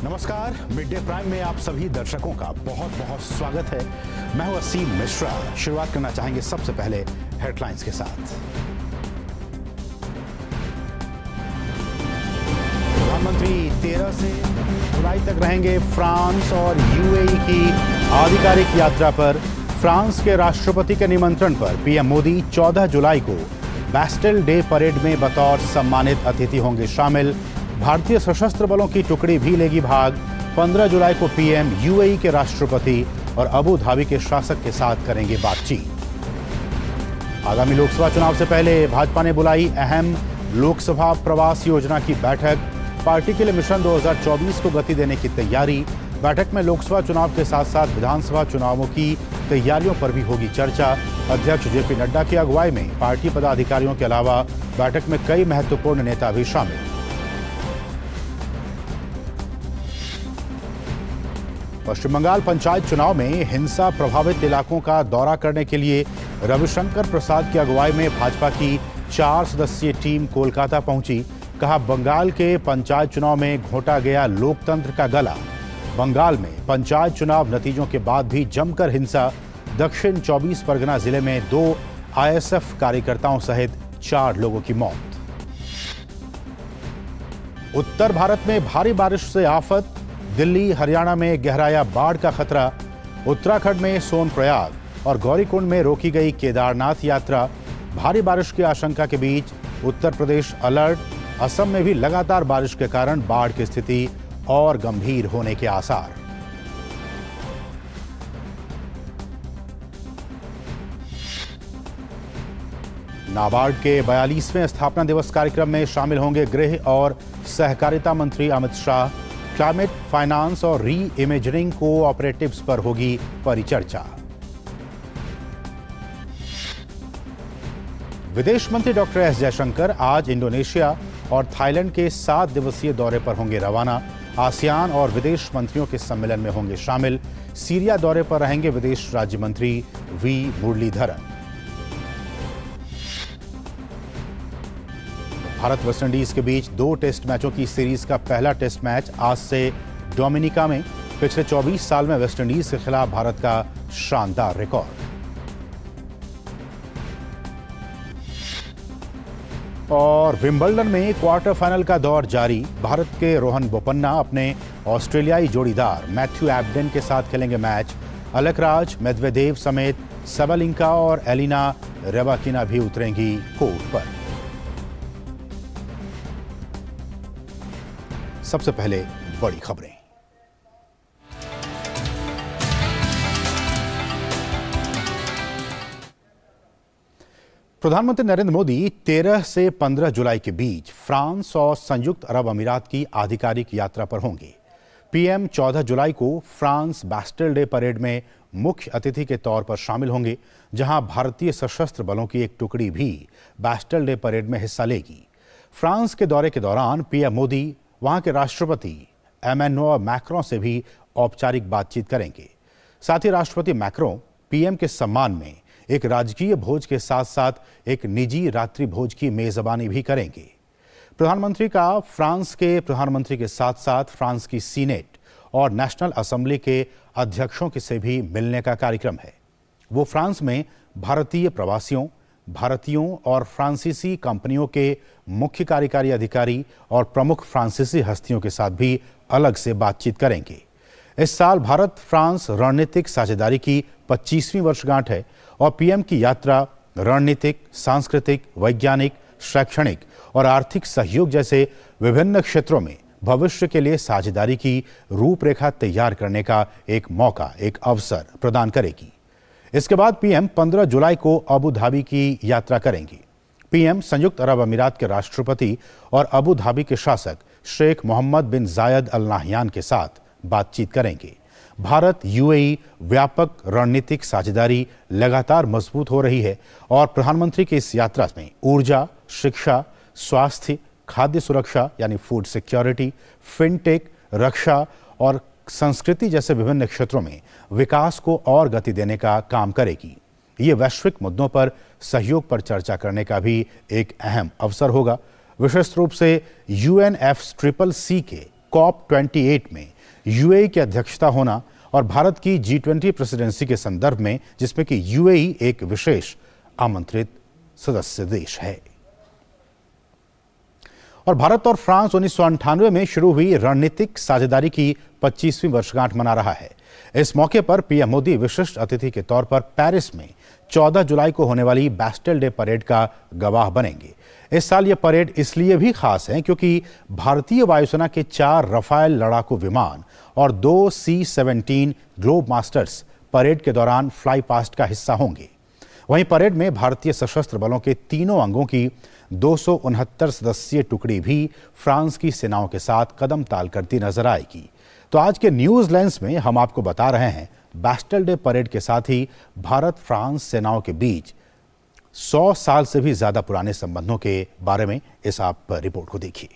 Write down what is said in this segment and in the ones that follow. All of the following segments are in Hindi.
नमस्कार, मिड डे प्राइम में आप सभी दर्शकों का बहुत बहुत स्वागत है। मैं हूं असीम मिश्रा। शुरुआत करना चाहेंगे सबसे पहले हेडलाइंस के साथ। प्रधानमंत्री 13 से जुलाई तक रहेंगे फ्रांस और यूएई की आधिकारिक यात्रा पर। फ्रांस के राष्ट्रपति के निमंत्रण पर पीएम मोदी 14 जुलाई को बैस्टिल डे परेड में बतौर सम्मानित अतिथि होंगे शामिल। भारतीय सशस्त्र बलों की टुकड़ी भी लेगी भाग। 15 जुलाई को पीएम यूएई के राष्ट्रपति और अबू धाबी के शासक के साथ करेंगे बातचीत। आगामी लोकसभा चुनाव से पहले भाजपा ने बुलाई अहम लोकसभा प्रवास योजना की बैठक। पार्टी के लिए मिशन 2024 को गति देने की तैयारी। बैठक में लोकसभा चुनाव के साथ साथ विधानसभा चुनावों की तैयारियों पर भी होगी चर्चा। अध्यक्ष जेपी नड्डा की अगुवाई में पार्टी पदाधिकारियों के अलावा बैठक में कई महत्वपूर्ण नेता भी शामिल। पश्चिम बंगाल पंचायत चुनाव में हिंसा प्रभावित इलाकों का दौरा करने के लिए रविशंकर प्रसाद की अगुवाई में भाजपा की 4 सदस्यीय टीम कोलकाता पहुंची। कहा, बंगाल के पंचायत चुनाव में घोटा गया लोकतंत्र का गला। बंगाल में पंचायत चुनाव नतीजों के बाद भी जमकर हिंसा। दक्षिण 24 परगना जिले में 2 आईएसएफ कार्यकर्ताओं सहित 4 लोगों की मौत। उत्तर भारत में भारी बारिश से आफत। दिल्ली हरियाणा में गहराया बाढ़ का खतरा। उत्तराखंड में सोनप्रयाग और गौरीकुंड में रोकी गई केदारनाथ यात्रा। भारी बारिश की आशंका के बीच उत्तर प्रदेश अलर्ट। असम में भी लगातार बारिश के कारण बाढ़ की स्थिति और गंभीर होने के आसार। नाबार्ड के 42वें स्थापना दिवस कार्यक्रम में शामिल होंगे गृह और सहकारिता मंत्री अमित शाह। क्लाइमेट फाइनेंस और री इमेजिनिंग कोऑपरेटिव्स पर होगी परिचर्चा। विदेश मंत्री डॉक्टर एस जयशंकर आज इंडोनेशिया और थाईलैंड के 7 दिवसीय दौरे पर होंगे रवाना। आसियान और विदेश मंत्रियों के सम्मेलन में होंगे शामिल। सीरिया दौरे पर रहेंगे विदेश राज्य मंत्री वी मुरलीधरन। भारत वेस्टइंडीज के बीच 2 टेस्ट मैचों की सीरीज का पहला टेस्ट मैच आज से डोमिनिका में। पिछले 24 साल में वेस्टइंडीज के खिलाफ भारत का शानदार रिकॉर्ड। और विंबलडन में क्वार्टर फाइनल का दौर जारी। भारत के रोहन बोपन्ना अपने ऑस्ट्रेलियाई जोड़ीदार मैथ्यू एबडेन के साथ खेलेंगे मैच। अलकराज, मेदवेदेव समेत सबलिंका और एलिना रेबाकिना भी उतरेंगी कोर्ट पर। सबसे पहले बड़ी खबरें। प्रधानमंत्री नरेंद्र मोदी 13 से 15 जुलाई के बीच फ्रांस और संयुक्त अरब अमीरात की आधिकारिक यात्रा पर होंगे। पीएम 14 जुलाई को फ्रांस बैस्टिल डे परेड में मुख्य अतिथि के तौर पर शामिल होंगे, जहां भारतीय सशस्त्र बलों की एक टुकड़ी भी बैस्टिल डे परेड में हिस्सा लेगी। फ्रांस के दौरे के दौरान पीएम मोदी वहां के राष्ट्रपति एमेनुएल मैक्रों से भी औपचारिक बातचीत करेंगे। साथ ही राष्ट्रपति मैक्रों पीएम के सम्मान में एक राजकीय भोज के साथ साथ एक निजी रात्रि भोज की मेजबानी भी करेंगे। प्रधानमंत्री का फ्रांस के प्रधानमंत्री के साथ साथ फ्रांस की सीनेट और नेशनल असेंबली के अध्यक्षों से भी मिलने का कार्यक्रम है। वो फ्रांस में भारतीय प्रवासियों, भारतीयों और फ्रांसीसी कंपनियों के मुख्य कार्यकारी अधिकारी और प्रमुख फ्रांसीसी हस्तियों के साथ भी अलग से बातचीत करेंगे। इस साल भारत फ्रांस रणनीतिक साझेदारी की 25वीं वर्षगांठ है और पीएम की यात्रा रणनीतिक, सांस्कृतिक, वैज्ञानिक, शैक्षणिक और आर्थिक सहयोग जैसे विभिन्न क्षेत्रों में भविष्य के लिए साझेदारी की रूपरेखा तैयार करने का एक मौका, एक अवसर प्रदान करेगी। इसके बाद पीएम 15 जुलाई को अबू धाबी की यात्रा करेंगे। पीएम संयुक्त अरब अमीरात के राष्ट्रपति और अबू धाबी के शासक शेख मोहम्मद बिन जायद अल नाहयान के साथ बातचीत करेंगे। भारत यूएई व्यापक रणनीतिक साझेदारी लगातार मजबूत हो रही है और प्रधानमंत्री की इस यात्रा में ऊर्जा, शिक्षा, स्वास्थ्य, खाद्य सुरक्षा यानी फूड सिक्योरिटी, फिनटेक, रक्षा और संस्कृति जैसे विभिन्न क्षेत्रों में विकास को और गति देने का काम करेगी। ये वैश्विक मुद्दों पर सहयोग पर चर्चा करने का भी एक अहम अवसर होगा। विशेष रूप से UNFCCC के COP28 में यूएई की अध्यक्षता होना और भारत की G20 प्रेसिडेंसी के संदर्भ में, जिसमें कि यूएई एक विशेष आमंत्रित सदस्य देश है। और भारत और फ्रांस 1998 में शुरू हुई रणनीतिक साझेदारी की 25वीं वर्षगांठ मना रहा है। इस मौके पर पीएम मोदी विशिष्ट अतिथि के तौर पर पेरिस में 14 जुलाई को होने वाली बैस्टिल डे परेड का गवाह बनेंगे। इस साल यह परेड इसलिए भी खास है क्योंकि भारतीय वायुसेना के 4 रफाल लड़ाकू विमान और 2 C-17 ग्लोब मास्टर्स परेड के दौरान फ्लाई पास्ट का हिस्सा होंगे। वहीं परेड में भारतीय सशस्त्र बलों के तीनों अंगों की 269 सदस्यीय टुकड़ी भी फ्रांस की सेनाओं के साथ कदम ताल करती नजर आएगी। तो आज के न्यूज लेंस में हम आपको बता रहे हैं बैस्टिल डे परेड के साथ ही भारत फ्रांस सेनाओं के बीच 100 साल से भी ज्यादा पुराने संबंधों के बारे में। इस आप रिपोर्ट को देखिए।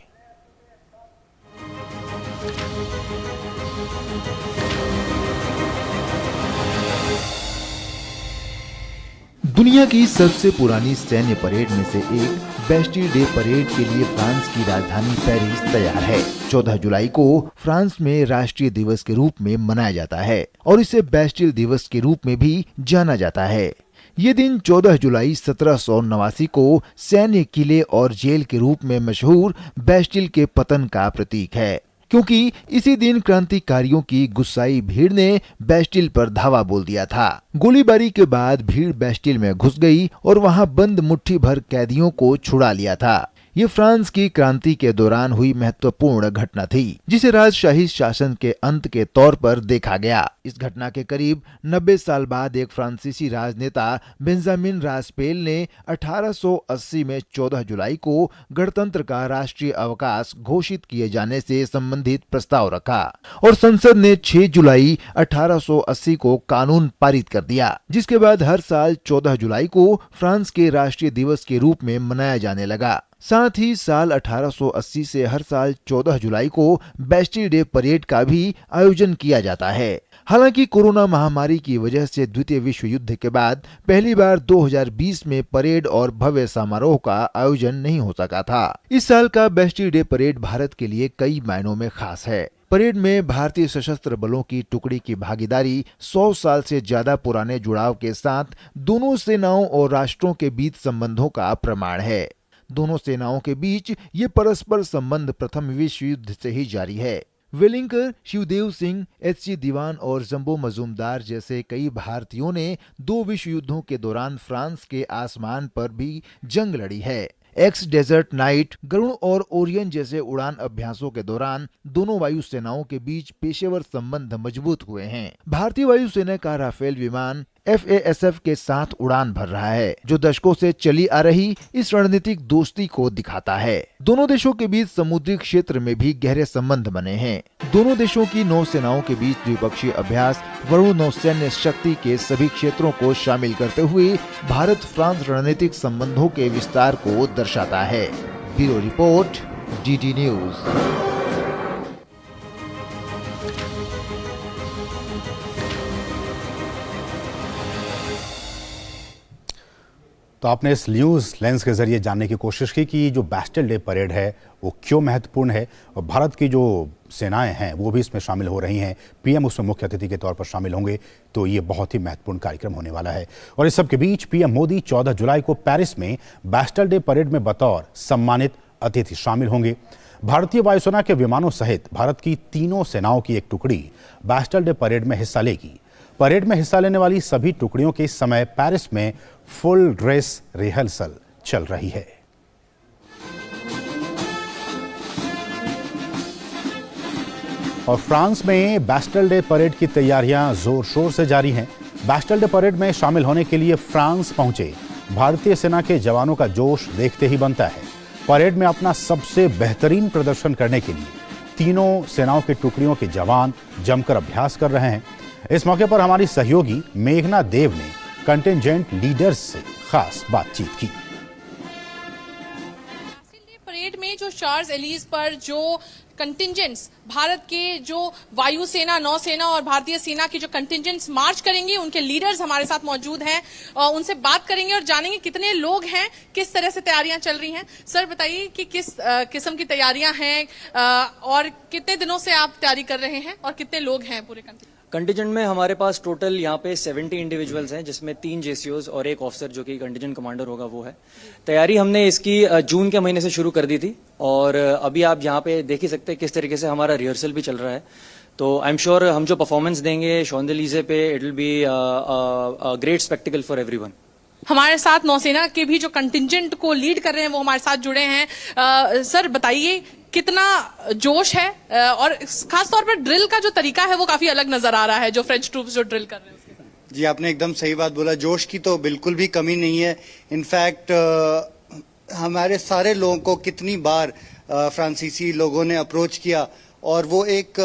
दुनिया की सबसे पुरानी सैन्य परेड में से एक बैस्टिल डे परेड के लिए फ्रांस की राजधानी पेरिस तैयार है। 14 जुलाई को फ्रांस में राष्ट्रीय दिवस के रूप में मनाया जाता है और इसे बैस्टिल दिवस के रूप में भी जाना जाता है। ये दिन 14 जुलाई 1789 को सैन्य किले और जेल के रूप में मशहूर बैस्टिल के पतन का प्रतीक है, क्योंकि इसी दिन क्रांतिकारियों की गुस्साई भीड़ ने बैस्टिल पर धावा बोल दिया था। गोलीबारी के बाद भीड़ बैस्टिल में घुस गई और वहां बंद मुट्ठी भर कैदियों को छुड़ा लिया था। ये फ्रांस की क्रांति के दौरान हुई महत्वपूर्ण घटना थी, जिसे राजशाही शासन के अंत के तौर पर देखा गया। इस घटना के करीब 90 साल बाद एक फ्रांसीसी राजनेता बेंजामिन रास्पेल ने 1880 में 14 जुलाई को गणतंत्र का राष्ट्रीय अवकाश घोषित किए जाने से संबंधित प्रस्ताव रखा और संसद ने 6 जुलाई 1880 को कानून पारित कर दिया, जिसके बाद हर साल 14 जुलाई को फ्रांस के राष्ट्रीय दिवस के रूप में मनाया जाने लगा। साथ ही साल 1880 से हर साल 14 जुलाई को बैस्टिल डे परेड का भी आयोजन किया जाता है। हालांकि कोरोना महामारी की वजह से द्वितीय विश्व युद्ध के बाद पहली बार 2020 में परेड और भव्य समारोह का आयोजन नहीं हो सका था। इस साल का बैस्टिल डे परेड भारत के लिए कई मायनों में खास है। परेड में भारतीय सशस्त्र बलों की टुकड़ी की भागीदारी 100 साल से ज्यादा पुराने जुड़ाव के साथ दोनों सेनाओं और राष्ट्रों के बीच संबंधों का प्रमाण है। दोनों सेनाओं के बीच ये परस्पर संबंध प्रथम विश्व युद्ध से ही जारी है। वेलिंकर, शिवदेव सिंह, H.C. दीवान और जंबो मजूमदार जैसे कई भारतीयों ने 2 विश्व युद्धों के दौरान फ्रांस के आसमान पर भी जंग लड़ी है। एक्स डेजर्ट नाइट, गरुड़ और ओरियन जैसे उड़ान अभ्यासों के दौरान दोनों वायुसेनाओं के बीच पेशेवर संबंध मजबूत हुए हैं। भारतीय वायुसेना का राफेल विमान FASF के साथ उड़ान भर रहा है, जो दशकों से चली आ रही इस रणनीतिक दोस्ती को दिखाता है। दोनों देशों के बीच समुद्री क्षेत्र में भी गहरे संबंध बने हैं। दोनों देशों की नौसेनाओं के बीच द्विपक्षीय अभ्यास वरुण नौसैन्य शक्ति के सभी क्षेत्रों को शामिल करते हुए भारत फ्रांस रणनीतिक संबंधों के विस्तार को दर्शाता है। Bureau report, DD news. तो आपने इस न्यूज़ लेंस के जरिए जानने की कोशिश की कि जो बैस्टिल डे परेड है वो क्यों महत्वपूर्ण है और भारत की जो सेनाएं हैं वो भी इसमें शामिल हो रही हैं। पीएम उसमें मुख्य अतिथि के तौर पर शामिल होंगे, तो ये बहुत ही महत्वपूर्ण कार्यक्रम होने वाला है। और इस सब के बीच पीएम मोदी 14 जुलाई को पेरिस में बैस्टिल डे परेड में बतौर सम्मानित अतिथि शामिल होंगे। भारतीय वायुसेना के विमानों सहित भारत की तीनों सेनाओं की एक टुकड़ी बैस्टिल डे परेड में हिस्सा लेगी। परेड में हिस्सा लेने वाली सभी टुकड़ियों के इस समय पेरिस में फुल ड्रेस रिहर्सल चल रही है। और फ्रांस में बैस्टिल डे परेड की तैयारियां जोर शोर से जारी हैं। बैस्टिल डे परेड में शामिल होने के लिए फ्रांस पहुंचे भारतीय सेना के जवानों का जोश देखते ही बनता है। परेड में अपना सबसे बेहतरीन प्रदर्शन करने के लिए तीनों सेनाओं की टुकड़ियों के जवान जमकर अभ्यास कर रहे हैं। इस मौके पर हमारी सहयोगी मेघना देव ने कंटिंजेंट लीडर्स से खास बातचीत की। परेड में जो शार्ल्स एलीज पर जो कंटिजेंट्स, भारत के जो वायुसेना, नौसेना और भारतीय सेना की जो कंटिजेंट्स मार्च करेंगे, उनके लीडर्स हमारे साथ मौजूद हैं और उनसे बात करेंगे और जानेंगे कितने लोग हैं, किस तरह से तैयारियां चल रही हैं। सर बताइए कि किस किस्म की तैयारियां हैं और कितने दिनों से आप तैयारी कर रहे हैं और कितने लोग हैं पूरे कंटिजेंट में हमारे पास टोटल यहाँ पे 70 इंडिविजुअल्स हैं, जिसमें 3 जेसीओज और एक ऑफिसर जो कि कंटिजेंट कमांडर होगा वो है। तैयारी हमने इसकी जून के महीने से शुरू कर दी थी और अभी आप यहाँ पे देख ही सकते हैं किस तरीके से हमारा रिहर्सल भी चल रहा है। तो आई एम श्योर हम जो परफॉर्मेंस देंगे शॉन्जलीजे पे, it will be great spectacled for everyone. हमारे साथ नौसेना के भी जो कंटिजेंट को लीड कर रहे हैं वो हमारे साथ जुड़े हैं। सर बताइए कितना जोश है और खास तौर पर ड्रिल का जो तरीका है वो काफी अलग नजर आ रहा है, जो फ्रेंच ट्रूप्स जो ड्रिल कर रहे हैं उसके साथ। जी आपने एकदम सही बात बोला, जोश की तो बिल्कुल भी कमी नहीं है। इनफैक्ट हमारे सारे लोगों को कितनी बार फ्रांसीसी लोगों ने अप्रोच किया और वो एक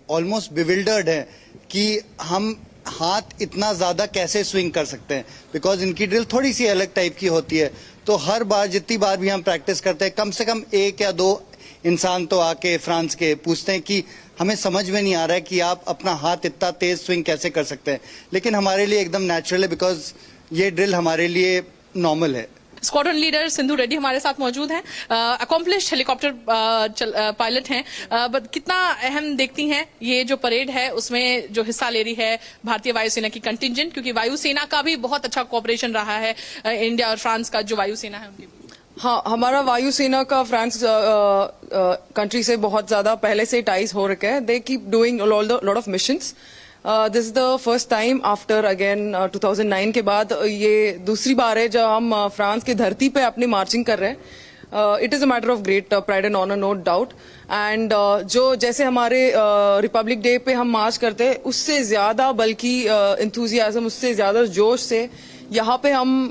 ऑलमोस्ट बिविल्डर्ड है कि हम हाथ इतना ज्यादा कैसे स्विंग कर सकते हैं, बिकॉज इनकी ड्रिल थोड़ी सी अलग टाइप की होती है। तो हर बार जितनी बार भी हम प्रैक्टिस करते हैं, कम से कम 1 या 2 इंसान तो आके फ्रांस के पूछते हैं कि हमें समझ में नहीं आ रहा है कि आप अपना हाथ इतना तेज स्विंग कैसे कर सकते हैं, लेकिन हमारे लिए एकदम नेचुरल है बिकॉज ये ड्रिल हमारे लिए नॉर्मल है। स्क्वाड्रन लीडर सिंधु रेड्डी हमारे साथ मौजूद हैं, अकॉम्प्लिश्ड हेलीकॉप्टर पायलट हैं। बट कितना अहम देखती हैं ये जो परेड है उसमें जो हिस्सा ले रही है भारतीय वायुसेना की कंटिजेंट, क्योंकि वायुसेना का भी बहुत अच्छा कोऑपरेशन रहा है इंडिया और फ्रांस का जो वायुसेना है उनके। हाँ, हमारा वायुसेना का फ्रांस कंट्री से बहुत ज्यादा पहले से टाइज हो रखे हैं। They keep doing lot of missions. This is the first time after again 2009 के बाद ये दूसरी बार है जब हम फ्रांस की धरती पे अपनी मार्चिंग कर रहे हैं। It is a matter of great pride and honour, no doubt. And जो जैसे हमारे रिपब्लिक डे पे हम मार्च करते हैं उससे ज्यादा, बल्कि इंथुजियाज्म उससे ज्यादा जोश से यहाँ पे हम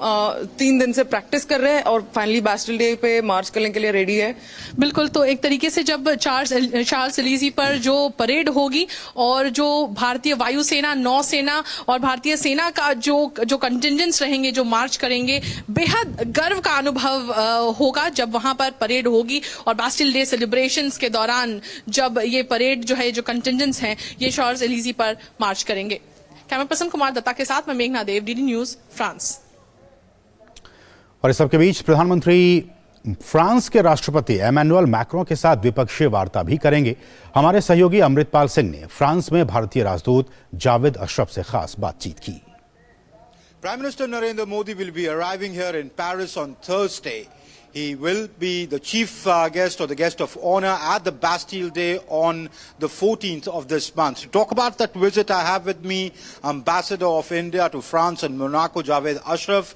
3 दिन से प्रैक्टिस कर रहे हैं और फाइनली बैस्टिल डे पे मार्च करने के लिए रेडी है। बिल्कुल, तो एक तरीके से जब शार्ल्स एलीज़ी पर जो परेड होगी और जो भारतीय वायुसेना, नौसेना और भारतीय सेना का जो कंटिजेंट्स रहेंगे, जो मार्च करेंगे, बेहद गर्व का अनुभव होगा जब वहां पर परेड होगी। और बैस्टिल डे सेलिब्रेशंस के दौरान जब ये परेड जो है, जो कंटिजेंट्स हैं, ये शार्ल्स एलीज़ी पर मार्च करेंगे। कैमरा पर्सन कुमार दत्ता के साथ मैं मेघना देव, डीडी न्यूज, फ्रांस। और इस सबके बीच प्रधानमंत्री फ्रांस के राष्ट्रपति एमेनुअल मैक्रों के साथ द्विपक्षीय वार्ता भी करेंगे। हमारे सहयोगी अमृतपाल सिंह ने फ्रांस में भारतीय राजदूत जावेद अशरफ से खास बातचीत की। Prime Minister Narendra Modi will be arriving here in Paris on Thursday. He will be the chief guest or the guest of honor at the Bastille Day on the 14th of this month. To talk about that visit, I have with me Ambassador of India to France and Monaco, Javed Ashraf.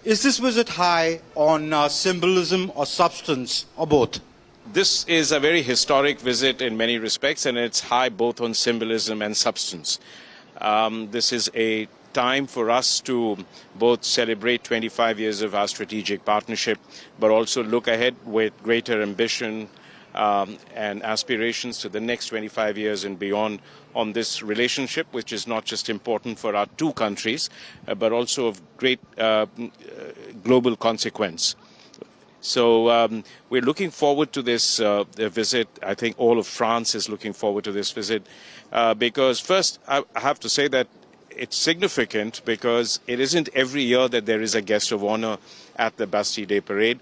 Is this visit high on symbolism or substance, or both? This is a very historic visit in many respects, and it's high both on symbolism and substance. This is a time for us to both celebrate 25 years of our strategic partnership, but also look ahead with greater ambition and aspirations to the next 25 years and beyond on this relationship, which is not just important for our two countries, but also of great global consequence. So we're looking forward to this visit. I think all of France is looking forward to this visit because first I have to say that it's significant because it isn't every year that there is a guest of honor at the Bastille Day Parade,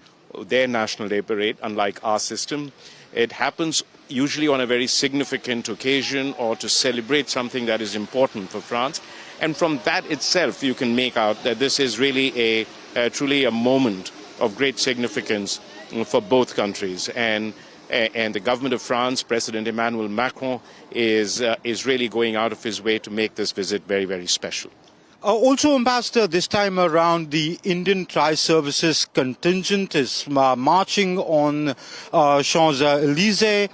their National Day Parade, unlike our system. It happens usually on a very significant occasion or to celebrate something that is important for France. And from that itself, you can make out that this is really truly a moment of great significance for both countries. And the government of France, President Emmanuel Macron, is really going out of his way to make this visit very, very special. Also, Ambassador, this time around, the Indian Tri-Services contingent is marching on Champs-Élysées,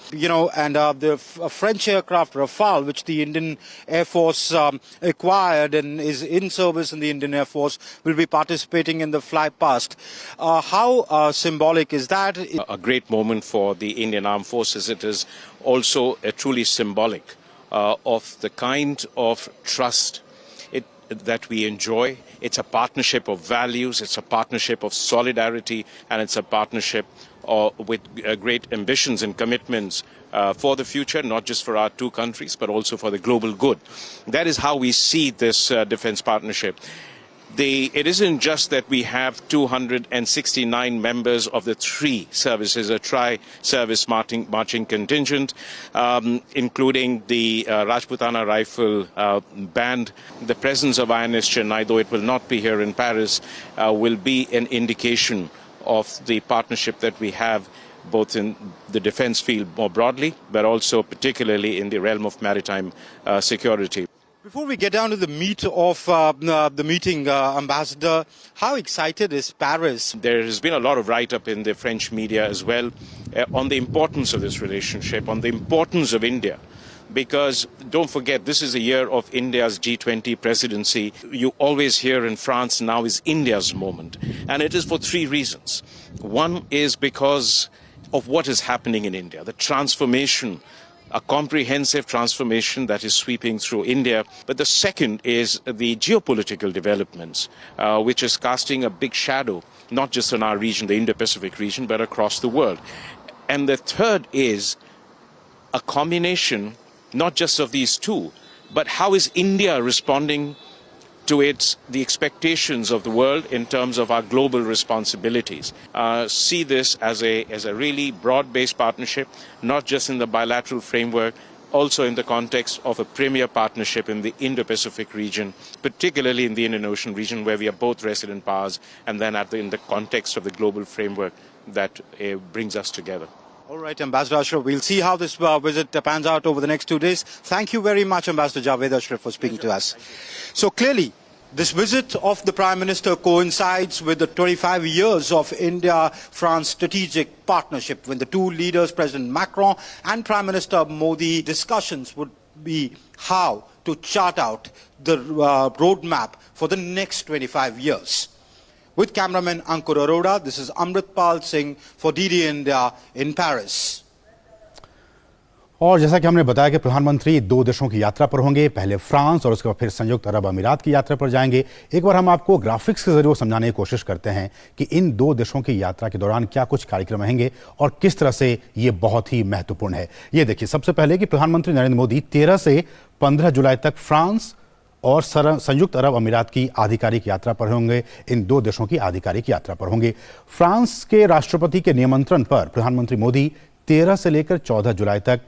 and the French aircraft Rafale, which the Indian Air Force acquired and is in service in the Indian Air Force, will be participating in the fly past. How symbolic is that? A great moment for the Indian Armed Forces. It is also truly symbolic of the kind of trust that we enjoy. It's a partnership of values, it's a partnership of solidarity, and it's a partnership with great ambitions and commitments for the future, not just for our two countries, but also for the global good. That is how we see this defense partnership. It isn't just that we have 269 members of the three services, a tri-service marching contingent, including the Rajputana Rifle Band. The presence of INS Chennai, though it will not be here in Paris, will be an indication of the partnership that we have both in the defense field more broadly, but also particularly in the realm of maritime security. Before we get down to the meat of the meeting, Ambassador, how excited is Paris? There has been a lot of write-up in the French media as well on the importance of this relationship, on the importance of India. Because don't forget, this is a year of India's G20 presidency. You always hear in France now is India's moment. And it is for three reasons. One is because of what is happening in India, the transformation, a comprehensive transformation that is sweeping through India. But the second is the geopolitical developments, which is casting a big shadow, not just in our region, the Indo-Pacific region, but across the world. And the third is a combination, not just of these two, but how is India responding to the expectations of the world in terms of our global responsibilities. See this as a really broad-based partnership, not just in the bilateral framework, also in the context of a premier partnership in the Indo-Pacific region, particularly in the Indian Ocean region, where we are both resident powers, and then in the context of the global framework that brings us together. All right, Ambassador Ashraf, we'll see how this visit pans out over the next 2 days. Thank you very much, Ambassador Javed Ashraf, for speaking to us. So clearly, this visit of the Prime Minister coincides with the 25 years of India-France strategic partnership, when the two leaders, President Macron and Prime Minister Modi, discussions would be how to chart out the roadmap for the next 25 years. With cameraman Ankur Arora, this is Amritpal Singh for DD India in Paris. और जैसा कि हमने बताया कि प्रधानमंत्री दो देशों की यात्रा पर होंगे, पहले फ्रांस और उसके बाद फिर संयुक्त अरब अमीरात की यात्रा पर जाएंगे। एक बार हम आपको ग्राफिक्स के जरिए समझाने की कोशिश करते हैं कि इन दो देशों की यात्रा के दौरान क्या कुछ कार्यक्रम रहेंगे और किस तरह से ये बहुत ही महत्वपूर्ण है। ये देखिए, सबसे पहले कि प्रधानमंत्री नरेंद्र मोदी 13 से 15 जुलाई तक फ्रांस और संयुक्त अरब अमीरात की आधिकारिक यात्रा पर होंगे। इन दो देशों की आधिकारिक यात्रा पर होंगे। फ्रांस के राष्ट्रपति के निमंत्रण पर प्रधानमंत्री मोदी 13 से लेकर 14 जुलाई तक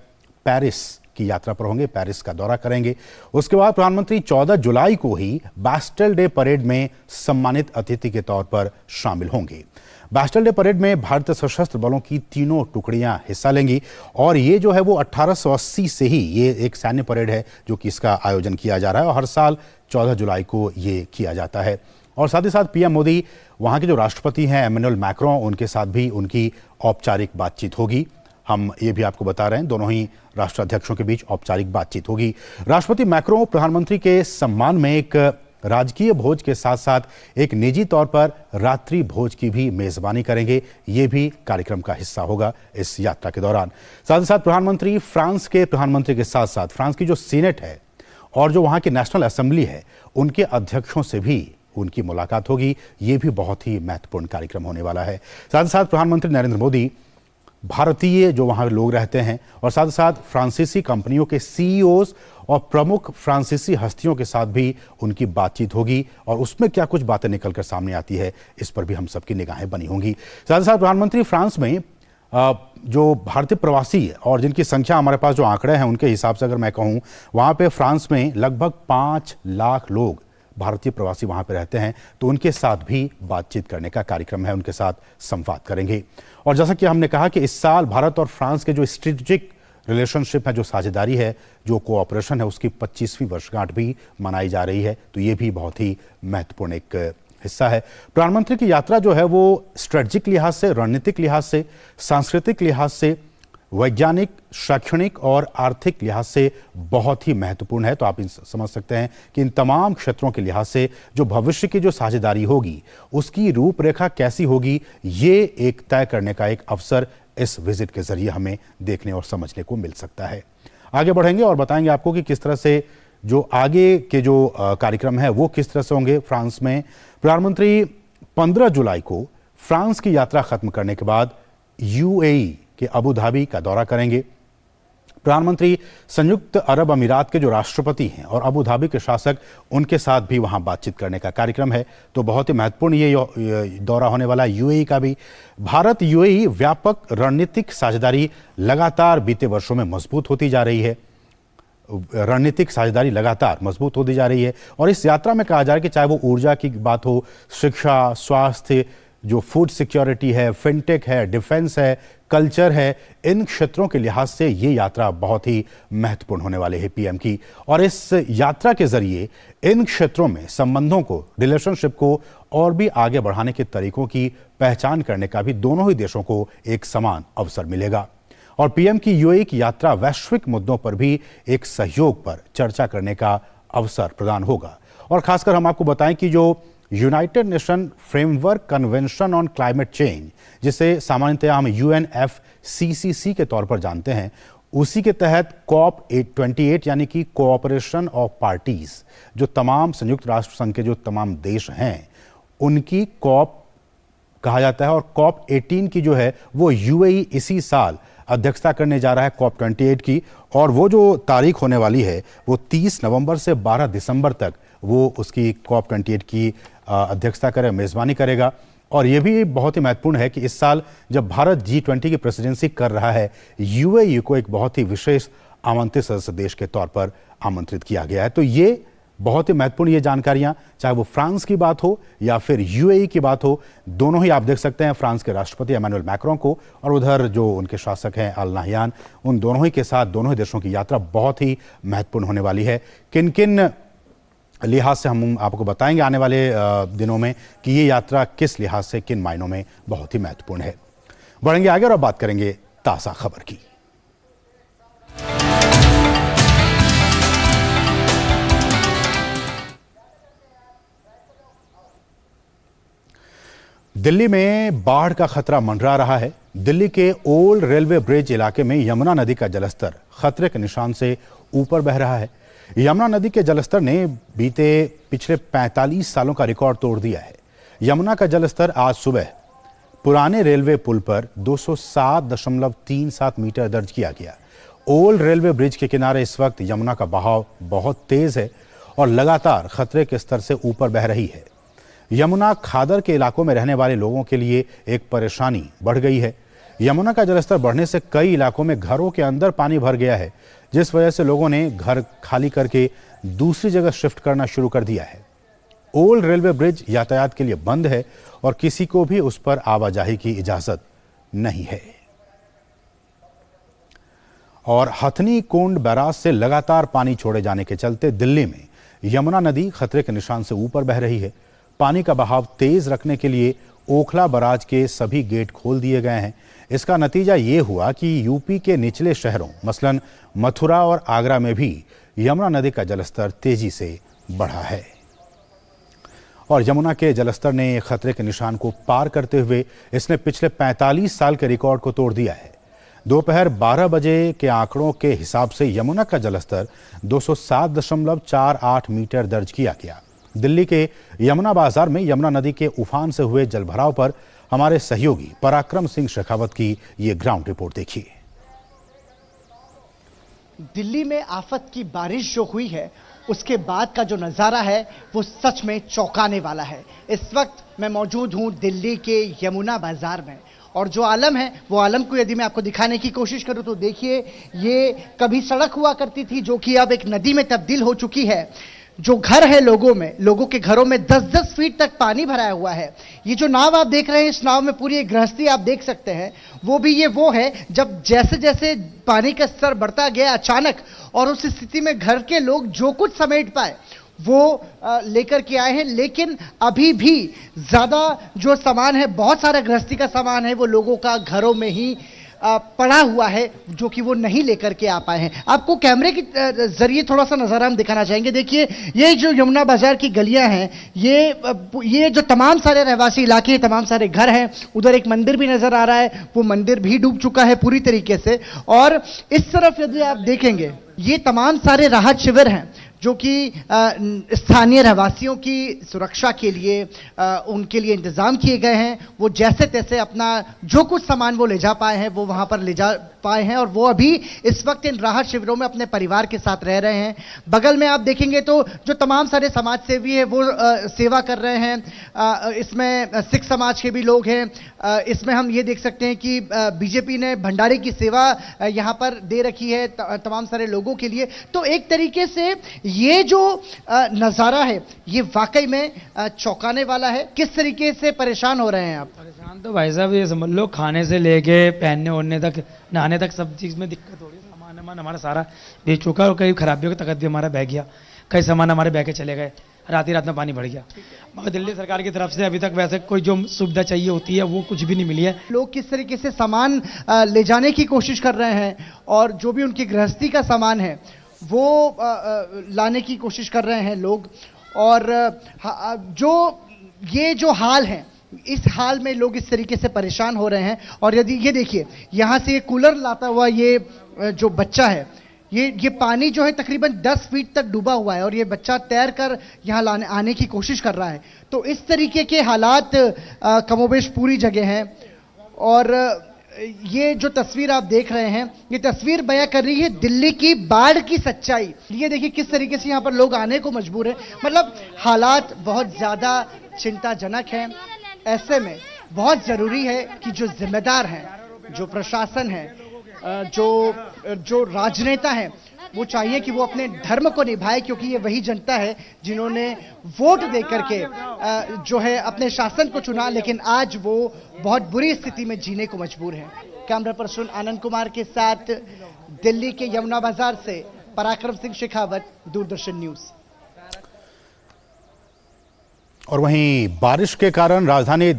पेरिस की यात्रा पर होंगे, पेरिस का दौरा करेंगे। उसके बाद प्रधानमंत्री 14 जुलाई को ही बैस्टिल डे परेड में सम्मानित अतिथि के तौर पर शामिल होंगे। बैस्टिल डे परेड में भारतीय सशस्त्र बलों की तीनों टुकड़ियां हिस्सा लेंगी और ये जो है वो 1880 से ही ये एक सैन्य परेड है जो कि इसका आयोजन किया जा रहा है और हर साल 14 जुलाई को ये किया जाता है। और साथ ही साथ पीएम मोदी, वहां के जो राष्ट्रपति हैं एमेनुअल मैक्रों, उनके साथ भी उनकी औपचारिक बातचीत होगी। हम ये भी आपको बता रहे हैं, दोनों ही राष्ट्राध्यक्षों के बीच औपचारिक बातचीत होगी। राष्ट्रपति मैक्रों प्रधानमंत्री के सम्मान में एक राजकीय भोज के साथ साथ एक निजी तौर पर रात्रि भोज की भी मेजबानी करेंगे। ये भी कार्यक्रम का हिस्सा होगा इस यात्रा के दौरान। साथ ही साथ प्रधानमंत्री फ्रांस के प्रधानमंत्री के साथ साथ फ्रांस की जो सीनेट है और जो वहां की नेशनल असेंबली है, उनके अध्यक्षों से भी उनकी मुलाकात होगी। ये भी बहुत ही महत्वपूर्ण कार्यक्रम होने वाला है। साथ ही साथ प्रधानमंत्री नरेंद्र मोदी भारतीय जो वहां लोग रहते हैं और साथ साथ फ्रांसीसी कंपनियों के सीईओज और प्रमुख फ्रांसीसी हस्तियों के साथ भी उनकी बातचीत होगी और उसमें क्या कुछ बातें निकलकर सामने आती है, इस पर भी हम सबकी निगाहें बनी होंगी। साथ ही साथ प्रधानमंत्री फ्रांस में जो भारतीय प्रवासी और जिनकी संख्या हमारे पास जो आंकड़े हैं उनके हिसाब से अगर मैं कहूं, वहां पे फ्रांस में लगभग 5 लाख लोग भारतीय प्रवासी वहां पे रहते हैं, तो उनके साथ भी बातचीत करने का कार्यक्रम है, उनके साथ संवाद करेंगे। और जैसा कि हमने कहा कि इस साल भारत और फ्रांस के जो स्ट्रेटेजिक रिलेशनशिप है, जो साझेदारी है, जो कोऑपरेशन है, उसकी 25वीं वर्षगांठ भी मनाई जा रही है, तो ये भी बहुत ही महत्वपूर्ण एक हिस्सा है। प्रधानमंत्री की यात्रा जो है वो स्ट्रेटेजिक लिहाज से, रणनीतिक लिहाज से, सांस्कृतिक लिहाज से, वैज्ञानिक, शैक्षणिक और आर्थिक लिहाज से बहुत ही महत्वपूर्ण है। तो आप समझ सकते हैं कि इन तमाम क्षेत्रों के लिहाज से जो भविष्य की जो साझेदारी होगी उसकी रूपरेखा कैसी होगी, ये एक तय करने का एक अवसर इस विजिट के जरिए हमें देखने और समझने को मिल सकता है। आगे बढ़ेंगे और बताएंगे आपको कि किस तरह से जो आगे के जो कार्यक्रम है वो किस तरह से होंगे। फ्रांस में प्रधानमंत्री 15 जुलाई को फ्रांस की यात्रा खत्म करने के बाद यूएई के अबू धाबी का दौरा करेंगे प्रधानमंत्री संयुक्त अरब अमीरात के जो राष्ट्रपति हैं और अबू धाबी के शासक, उनके साथ भी वहां बातचीत करने का कार्यक्रम है। तो बहुत ही महत्वपूर्ण ये दौरा होने वाला यूएई का भी। भारत यूएई व्यापक रणनीतिक साझेदारी लगातार बीते वर्षों में मजबूत होती जा रही है। रणनीतिक साझेदारी लगातार मजबूत होती जा रही है और इस यात्रा में कहा जा रहा है कि चाहे वो ऊर्जा की बात हो, शिक्षा, स्वास्थ्य, जो फूड सिक्योरिटी है, फिनटेक है, डिफेंस है, कल्चर है, इन क्षेत्रों के लिहाज से ये यात्रा बहुत ही महत्वपूर्ण होने वाली है पीएम की। और इस यात्रा के जरिए इन क्षेत्रों में संबंधों को, रिलेशनशिप को और भी आगे बढ़ाने के तरीकों की पहचान करने का भी दोनों ही देशों को एक समान अवसर मिलेगा। और पीएम की यूएई की यात्रा वैश्विक मुद्दों पर भी एक सहयोग पर चर्चा करने का अवसर प्रदान होगा। और खासकर हम आपको बताएं कि जो United nation framework convention on climate change, जिसे सामान्यतः हम UNFCCC के तौर पर जानते हैं, उसी के तहत COP28 यानी कि कोऑपरेशन ऑफ पार्टीज, जो तमाम संयुक्त राष्ट्र संघ के जो तमाम देश हैं उनकी COP कहा जाता है। और COP18 की जो है वो यूएई इसी साल अध्यक्षता करने जा रहा है COP28 की। और वो जो तारीख होने वाली है वो 30 नवंबर से 12 दिसंबर तक वो उसकी COP28 की अध्यक्षता करे, मेज़बानी करेगा। और ये भी बहुत ही महत्वपूर्ण है कि इस साल जब भारत G20 की प्रेसिडेंसी कर रहा है, यूएई को एक बहुत ही विशेष आमंत्रित सदस्य देश के तौर पर आमंत्रित किया गया है। तो ये बहुत ही महत्वपूर्ण ये जानकारियां, चाहे वो फ्रांस की बात हो या फिर यूएई की बात हो, दोनों ही आप देख सकते हैं फ्रांस के राष्ट्रपति एमानुएल मैक्रों को और उधर जो उनके शासक हैं अल नाहियान, उन दोनों ही के साथ दोनों ही देशों की यात्रा बहुत ही महत्वपूर्ण होने वाली है। किन किन लिहाज से हम आपको बताएंगे आने वाले दिनों में कि ये यात्रा किस लिहाज से, किन मायनों में बहुत ही महत्वपूर्ण है। बढ़ेंगे आगे और अब बात करेंगे ताज़ा खबर की। दिल्ली में बाढ़ का खतरा मंडरा रहा है। दिल्ली के ओल्ड रेलवे ब्रिज इलाके में यमुना नदी का जलस्तर खतरे के निशान से ऊपर बह रहा है। यमुना नदी के जलस्तर ने पिछले 45 सालों का रिकॉर्ड तोड़ दिया है। यमुना का जलस्तर आज सुबह पुराने रेलवे पुल पर 207.37 मीटर दर्ज किया गया। ओल्ड रेलवे ब्रिज के किनारे इस वक्त यमुना का बहाव बहुत तेज है और लगातार खतरे के स्तर से ऊपर बह रही है। यमुना खादर के इलाकों में रहने वाले लोगों के लिए एक परेशानी बढ़ गई है। यमुना का जलस्तर बढ़ने से कई इलाकों में घरों के अंदर पानी भर गया है, जिस वजह से लोगों ने घर खाली करके दूसरी जगह शिफ्ट करना शुरू कर दिया है। ओल्ड रेलवे ब्रिज यातायात के लिए बंद है और किसी को भी उस पर आवाजाही की इजाजत नहीं है। और हथनी कुंड बैराज से लगातार पानी छोड़े जाने के चलते दिल्ली में यमुना नदी खतरे के निशान से ऊपर बह रही है। पानी का बहाव तेज रखने के लिए ओखला बराज के सभी गेट खोल दिए गए हैं। इसका नतीजा ये हुआ कि यूपी के निचले शहरों मसलन मथुरा और आगरा में भी यमुना नदी का जलस्तर तेजी से बढ़ा है। और यमुना के जलस्तर ने खतरे के निशान को पार करते हुए इसने पिछले 45 साल के रिकॉर्ड को तोड़ दिया है। दोपहर 12 बजे के आंकड़ों के हिसाब से यमुना का जलस्तर 207.48 मीटर दर्ज किया गया। दिल्ली के यमुना बाजार में यमुना नदी के उफान से हुए जलभराव पर हमारे सहयोगी पराक्रम सिंह शेखावत की ये ग्राउंड रिपोर्ट देखिए। दिल्ली में आफत की बारिश जो हुई है उसके बाद का जो नज़ारा है वो सच में चौंकाने वाला है। इस वक्त मैं मौजूद हूं दिल्ली के यमुना बाजार में और जो आलम है वो आलम को यदि मैं आपको दिखाने की कोशिश करूं तो देखिए, ये कभी सड़क हुआ करती थी जो कि अब एक नदी में तब्दील हो चुकी है। जो घर है लोगों के घरों में 10-10 फीट तक पानी भराया हुआ है। ये जो नाव आप देख रहे हैं, इस नाव में पूरी एक गृहस्थी आप देख सकते हैं। वो है जब जैसे जैसे पानी का स्तर बढ़ता गया अचानक, और उस स्थिति में घर के लोग जो कुछ समेट पाए वो लेकर के आए हैं। लेकिन अभी भी ज्यादा जो सामान है, बहुत सारा गृहस्थी का सामान है, वो लोगों का घरों में ही पड़ा हुआ है जो कि वो नहीं लेकर के आ पाए हैं। आपको कैमरे के जरिए थोड़ा सा नजारा हम दिखाना चाहेंगे। देखिए, ये जो यमुना बाजार की गलियां हैं, ये जो तमाम सारे रहवासी इलाके, तमाम सारे घर हैं, उधर एक मंदिर भी नजर आ रहा है, वो मंदिर भी डूब चुका है पूरी तरीके से। और इस तरफ यदि आप देखेंगे, ये तमाम सारे राहत शिविर हैं जो कि स्थानीय रहवासियों की सुरक्षा के लिए उनके लिए इंतजाम किए गए हैं। वो जैसे तैसे अपना जो कुछ सामान वो ले जा पाए हैं वो वहां पर ले जा पाए हैं और वो अभी इस वक्त इन राहत शिविरों में अपने परिवार के साथ रह रहे हैं। बगल में आप देखेंगे तो जो तमाम सारे समाज सेवी है वो सेवा कर रहे हैं। इसमें सिख समाज के भी लोग हैं। इसमें हम ये देख सकते हैं कि बीजेपी ने भंडारे की सेवा यहां पर दे रखी है तमाम सारे लोगों के लिए। तो एक तरीके से ये जो नजारा है ये वाकई में चौंकाने वाला है। किस तरीके से परेशान हो रहे हैं आप? परेशान तो भाई साहब ये समझ लो, खाने से लेके पहनने ओढ़ने तक, नहाने तक सब चीज़ में दिक्कत हो रही है। सामान हमारा सारा बेच चुका और कई खराबियों की तकत भी हमारा बह गया, कई सामान हमारे बह के चले गए, रात ही रात में पानी भर गया। मगर दिल्ली सरकार की तरफ से अभी तक वैसे कोई जो सुविधा चाहिए होती है वो कुछ भी नहीं मिली है। लोग किस तरीके से सामान ले जाने की कोशिश कर रहे हैं और जो भी उनकी गृहस्थी का सामान है वो लाने की कोशिश कर रहे हैं लोग। और जो ये जो हाल है, इस हाल में लोग इस तरीके से परेशान हो रहे हैं। और यदि ये देखिए यहाँ से ये कूलर लाता हुआ ये जो बच्चा है, ये पानी जो है तकरीबन 10 फीट तक डूबा हुआ है और ये बच्चा तैर कर यहाँ आने की कोशिश कर रहा है। तो इस तरीके के हालात कमोबेश पूरी जगह हैं। और ये जो तस्वीर आप देख रहे हैं ये तस्वीर बयां कर रही है दिल्ली की बाढ़ की सच्चाई। ये देखिए किस तरीके से यहाँ पर लोग आने को मजबूर हैं। मतलब हालात बहुत ज्यादा चिंताजनक हैं। ऐसे में बहुत जरूरी है कि जो जिम्मेदार हैं, जो प्रशासन है, जो राजनेता हैं, वो चाहिए कि वो अपने धर्म को निभाए, क्योंकि ये वही जनता है जिन्होंने वोट देकर के जो है अपने शासन को चुना, लेकिन आज वो बहुत बुरी स्थिति में जीने को मजबूर है। कैमरा पर्सन आनंद कुमार के साथ दिल्ली के यमुना बाजार से पराक्रम सिंह शेखावत, दूरदर्शन न्यूज। और वहीं बारिश के कारण राजधानी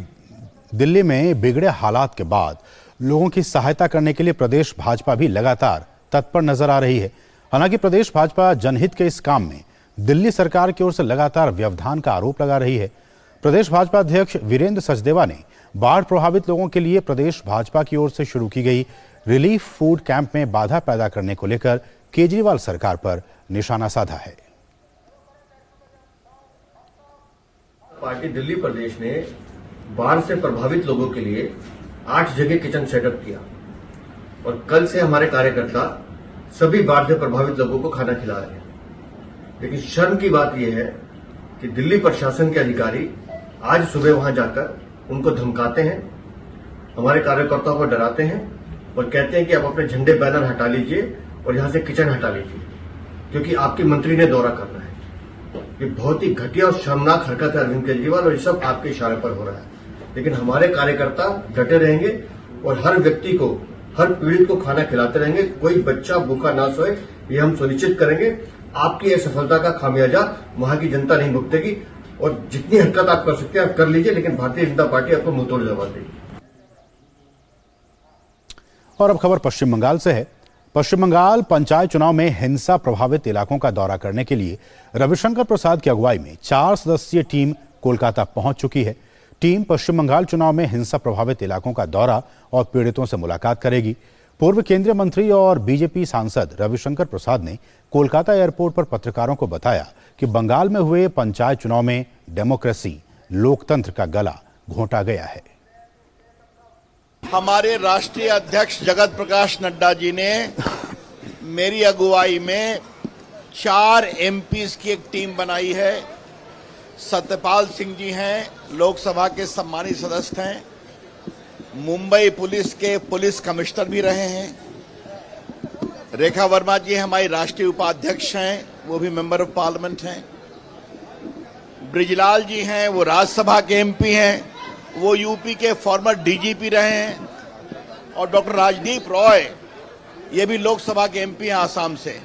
दिल्ली में बिगड़े हालात के बाद लोगों की सहायता करने के लिए प्रदेश भाजपा भी लगातार तत्पर नजर आ रही है। हालांकि प्रदेश भाजपा जनहित के इस काम में दिल्ली सरकार की ओर से लगातार व्यवधान का आरोप लगा रही है। प्रदेश भाजपा अध्यक्ष वीरेंद्र सचदेवा ने बाढ़ प्रभावित लोगों के लिए प्रदेश भाजपा की ओर से शुरू की गई रिलीफ फूड कैंप में बाधा पैदा करने को लेकर केजरीवाल सरकार पर निशाना साधा है। पार्टी दिल्ली प्रदेश ने बाढ़ से प्रभावित लोगों के लिए 8 जगह किचन सेटअप किया और कल से हमारे कार्यकर्ता सभी बाढ़ से प्रभावित लोगों को खाना खिला रहे हैं। लेकिन शर्म की बात यह है कि दिल्ली प्रशासन के अधिकारी आज सुबह वहां जाकर उनको धमकाते हैं, हमारे कार्यकर्ताओं को डराते हैं और कहते हैं कि आप अपने झंडे बैनर हटा लीजिए और यहां से किचन हटा लीजिए, क्योंकि आपकी मंत्री ने दौरा करना है। ये बहुत ही घटिया और शर्मनाक हरकत है अरविंद केजरीवाल, और ये सब आपके इशारे पर हो रहा है। लेकिन हमारे कार्यकर्ता डटे रहेंगे और हर व्यक्ति को, हर पीड़ित को खाना खिलाते रहेंगे। कोई बच्चा भूखा ना सोए, ये हम सुनिश्चित करेंगे। आपकी असफलता का खामियाजा वहां की जनता नहीं भुगतेगी और जितनी हरकत आप कर सकते हैं आप कर लीजिए, लेकिन भारतीय जनता पार्टी आपको मुंहतोड़ जवाब देगी। और अब खबर पश्चिम बंगाल से है। पश्चिम बंगाल पंचायत चुनाव में हिंसा प्रभावित इलाकों का दौरा करने के लिए रविशंकर प्रसाद की अगुवाई में 4 सदस्यीय टीम कोलकाता पहुंच चुकी है। टीम पश्चिम बंगाल चुनाव में हिंसा प्रभावित इलाकों का दौरा और पीड़ितों से मुलाकात करेगी। पूर्व केंद्रीय मंत्री और बीजेपी सांसद रविशंकर प्रसाद ने कोलकाता एयरपोर्ट पर पत्रकारों को बताया कि बंगाल में हुए पंचायत चुनाव में डेमोक्रेसी, लोकतंत्र का गला घोंटा गया है। हमारे राष्ट्रीय अध्यक्ष जगत प्रकाश नड्डा जी ने मेरी अगुवाई में 4 एमपीज की एक टीम बनाई है। सत्यपाल सिंह जी हैं, लोकसभा के सम्मानित सदस्य हैं, मुंबई पुलिस के पुलिस कमिश्नर भी रहे हैं। रेखा वर्मा जी हमारी राष्ट्रीय उपाध्यक्ष हैं, वो भी मेंबर ऑफ पार्लियामेंट हैं। ब्रिजलाल जी हैं, वो राज्यसभा के एमपी हैं, वो यूपी के फॉर्मर डीजीपी रहे हैं। और डॉक्टर राजदीप रॉय, ये भी लोकसभा के एमपी हैं आसाम से।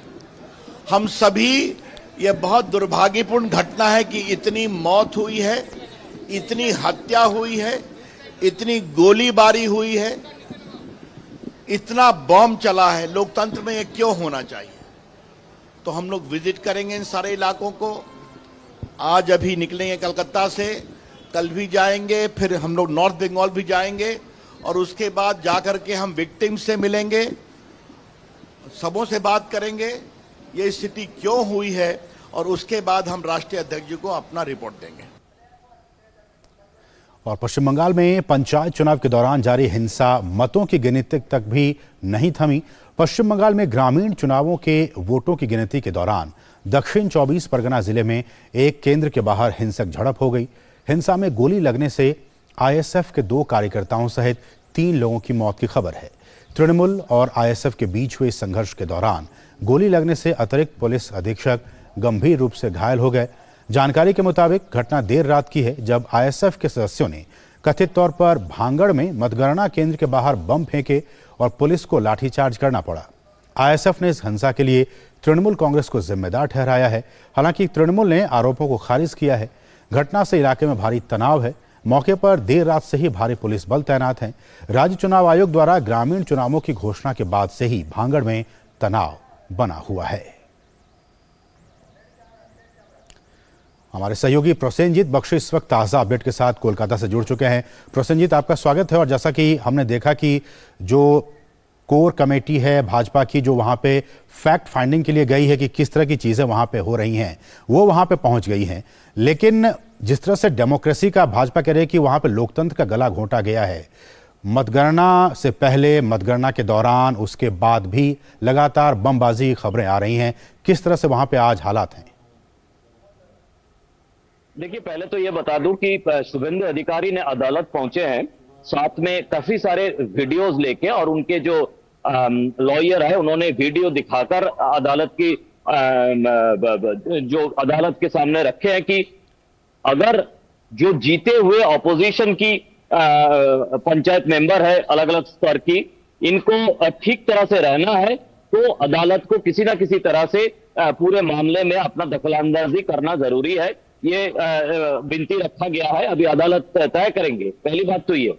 हम सभी, ये बहुत दुर्भाग्यपूर्ण घटना है कि इतनी मौत हुई है, इतनी हत्या हुई है, इतनी गोलीबारी हुई है, इतना बॉम्ब चला है। लोकतंत्र में ये क्यों होना चाहिए? तो हम लोग विजिट करेंगे इन सारे इलाकों को। आज अभी निकलेंगे कलकत्ता से, कल भी जाएंगे, फिर हम लोग नॉर्थ बंगाल भी जाएंगे और उसके बाद जाकर के हम विक्टिम से मिलेंगे, सबों से बात करेंगे, ये स्थिति क्यों हुई है और उसके बाद हम राष्ट्रीय अध्यक्ष जी को अपना रिपोर्ट देंगे। और पश्चिम बंगाल में पंचायत चुनाव के दौरान जारी हिंसा मतों की गिनती तक भी नहीं थमी। पश्चिम बंगाल में ग्रामीण चुनावों के वोटों की गिनती के दौरान दक्षिण 24 परगना जिले में एक केंद्र के बाहर हिंसक झड़प हो गई। हिंसा में गोली लगने से आईएसएफ के 2 कार्यकर्ताओं सहित 3 लोगों की मौत की खबर है। तृणमूल और आईएसएफ के बीच हुए संघर्ष के दौरान गोली लगने से अतिरिक्त पुलिस अधीक्षक गंभीर रूप से घायल हो गए। जानकारी के मुताबिक घटना देर रात की है, जब आईएसएफ के सदस्यों ने कथित तौर पर भांगड़ में मतगणना केंद्र के बाहर बम फेंके और पुलिस को लाठीचार्ज करना पड़ा। आईएसएफ ने इस हिंसा के लिए तृणमूल कांग्रेस को जिम्मेदार ठहराया है। हालांकि तृणमूल ने आरोपों को खारिज किया है। घटना से इलाके में भारी तनाव है। मौके पर देर रात से ही भारी पुलिस बल तैनात हैं। राज्य चुनाव आयोग द्वारा ग्रामीण चुनावों की घोषणा के बाद से ही भांगड़ में तनाव बना हुआ है। हमारे सहयोगी प्रोसेनजीत बख्शी इस वक्त ताज़ा अपडेट के साथ कोलकाता से जुड़ चुके हैं। प्रोसेनजीत, आपका स्वागत है। और जैसा कि हमने देखा कि जो कोर कमेटी है भाजपा की, जो वहां पे फैक्ट फाइंडिंग के लिए गई है कि किस तरह की चीज़ें वहां पे हो रही हैं, वो वहां पे पहुंच गई हैं। लेकिन जिस तरह से डेमोक्रेसी का भाजपा कह रही है कि वहां पे लोकतंत्र का गला घोंटा गया है, मतगणना से पहले, मतगणना के दौरान, उसके बाद भी लगातार बमबाजी की खबरें आ रही हैं। किस तरह से वहां पे आज हालात हैं? देखिए, पहले तो ये बता दूं कि शुभेंदु अधिकारी ने अदालत पहुंचे हैं, साथ में काफी सारे वीडियोस लेके, और उनके जो लॉयर है उन्होंने वीडियो दिखाकर अदालत की जो अदालत के सामने रखे हैं कि अगर जो जीते हुए ऑपोजिशन की पंचायत मेंबर है अलग अलग स्तर की, इनको ठीक तरह से रहना है तो अदालत को किसी ना किसी तरह से पूरे मामले में अपना दखलंदाजी करना जरूरी है। ये विनती रखा गया है, अभी अदालत तय करेंगे। पहली बात तो ये।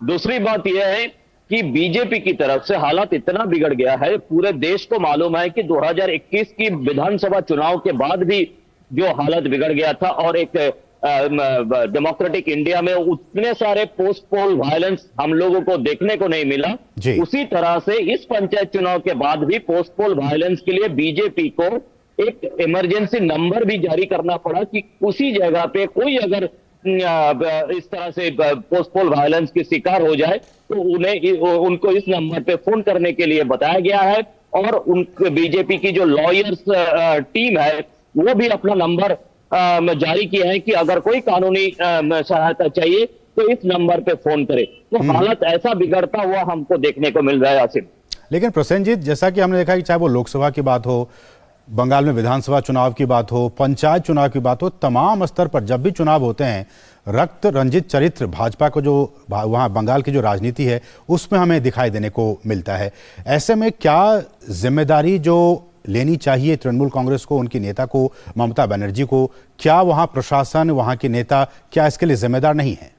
दूसरी बात यह है कि बीजेपी की तरफ से हालात इतना बिगड़ गया है, पूरे देश को मालूम है कि 2021 की विधानसभा चुनाव के बाद भी जो हालत बिगड़ गया था, और एक डेमोक्रेटिक इंडिया में उतने सारे पोस्ट पोल वायलेंस हम लोगों को देखने को नहीं मिला, उसी तरह से इस पंचायत चुनाव के बाद भी पोस्ट पोल वायलेंस के लिए बीजेपी को एक इमरजेंसी नंबर भी जारी करना पड़ा कि उसी जगह पे कोई अगर इस तरह से पोस्ट पोल वायलेंस की शिकार हो जाए तो उनको इस नंबर पे फोन करने के लिए बताया गया है। और उन बीजेपी की जो लॉयर्स टीम है वो भी अपना नंबर जारी किया है कि अगर कोई कानूनी सहायता चाहिए तो इस नंबर पे फोन करे। तो हालत ऐसा बिगड़ता हुआ हमको देखने को मिल रहा है आसिफ। लेकिन प्रोसेनजीत, जैसा कि हमने देखा कि चाहे वो लोकसभा की बात हो, बंगाल में विधानसभा चुनाव की बात हो, पंचायत चुनाव की बात हो, तमाम स्तर पर जब भी चुनाव होते हैं, रक्त रंजित चरित्र भाजपा को जो वहाँ बंगाल की जो राजनीति है उसमें हमें दिखाई देने को मिलता है। ऐसे में क्या जिम्मेदारी जो लेनी चाहिए तृणमूल कांग्रेस को, उनकी नेता को, ममता बनर्जी को, क्या वहाँ प्रशासन, वहाँ के नेता क्या इसके लिए जिम्मेदार नहीं है?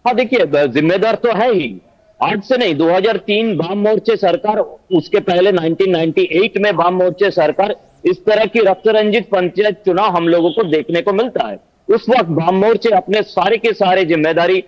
हाँ, देखिए, जिम्मेदार तो है ही। आज से नहीं, 2003 वाम मोर्चे सरकार, उसके पहले 1998 में वाम मोर्चे सरकार, इस तरह की रक्त रंजित पंचायत चुनाव हम लोगों को देखने को मिलता है। उस वक्त वाम मोर्चे अपने सारे के सारे जिम्मेदारी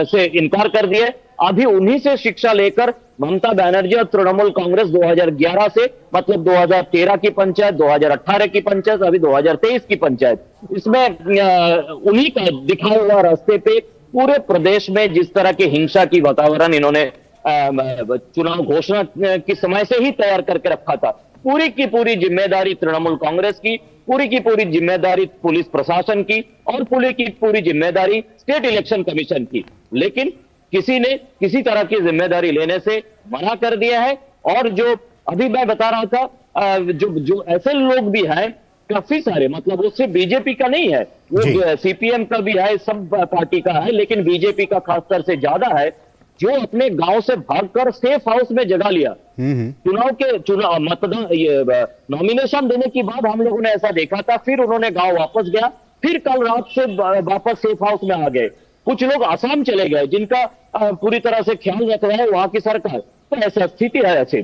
से इनकार कर दिए। अभी उन्हीं से शिक्षा लेकर ममता बनर्जी और तृणमूल कांग्रेस 2011 से, मतलब 2013 की पंचायत, 2018 की पंचायत, अभी 2023 की पंचायत, इसमें उन्हीं का दिखाया हुआ रास्ते पे पूरे प्रदेश में जिस तरह के हिंसा की वातावरण इन्होंने चुनाव घोषणा के समय से ही तैयार करके रखा था, पूरी की पूरी जिम्मेदारी तृणमूल कांग्रेस की, पूरी की पूरी जिम्मेदारी पुलिस प्रशासन की, और पूरी की पूरी जिम्मेदारी स्टेट इलेक्शन कमीशन की। लेकिन किसी ने किसी तरह की जिम्मेदारी लेने से मना कर दिया है। और जो अभी मैं बता रहा था, जो ऐसे लोग भी हैं काफी सारे, मतलब वो सिर्फ बीजेपी का नहीं है, वो सीपीएम का भी है, सब पार्टी का है, लेकिन बीजेपी का खासकर से ज्यादा है, जो अपने गांव से भागकर सेफ हाउस में जगह लिया। चुनाव मतदान, ये नॉमिनेशन देने के बाद हम लोगों ने ऐसा देखा था, फिर उन्होंने गांव वापस गया, फिर कल रात से वापस सेफ हाउस में आ गए। कुछ लोग असम चले गए, जिनका पूरी तरह से ख्याल रख रहा है वहां की सरकार। तो ऐसा स्थिति है ऐसे।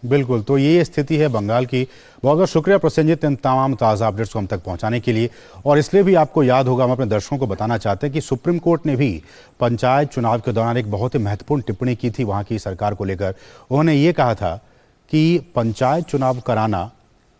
बिल्कुल, तो ये स्थिति है बंगाल की। बहुत बहुत शुक्रिया प्रोसेनजीत इन तमाम ताज़ा अपडेट्स को हम तक पहुंचाने के लिए। और इसलिए भी आपको याद होगा, हम अपने दर्शकों को बताना चाहते हैं कि सुप्रीम कोर्ट ने भी पंचायत चुनाव के दौरान एक बहुत ही महत्वपूर्ण टिप्पणी की थी वहाँ की सरकार को लेकर। उन्होंने ये कहा था कि पंचायत चुनाव कराना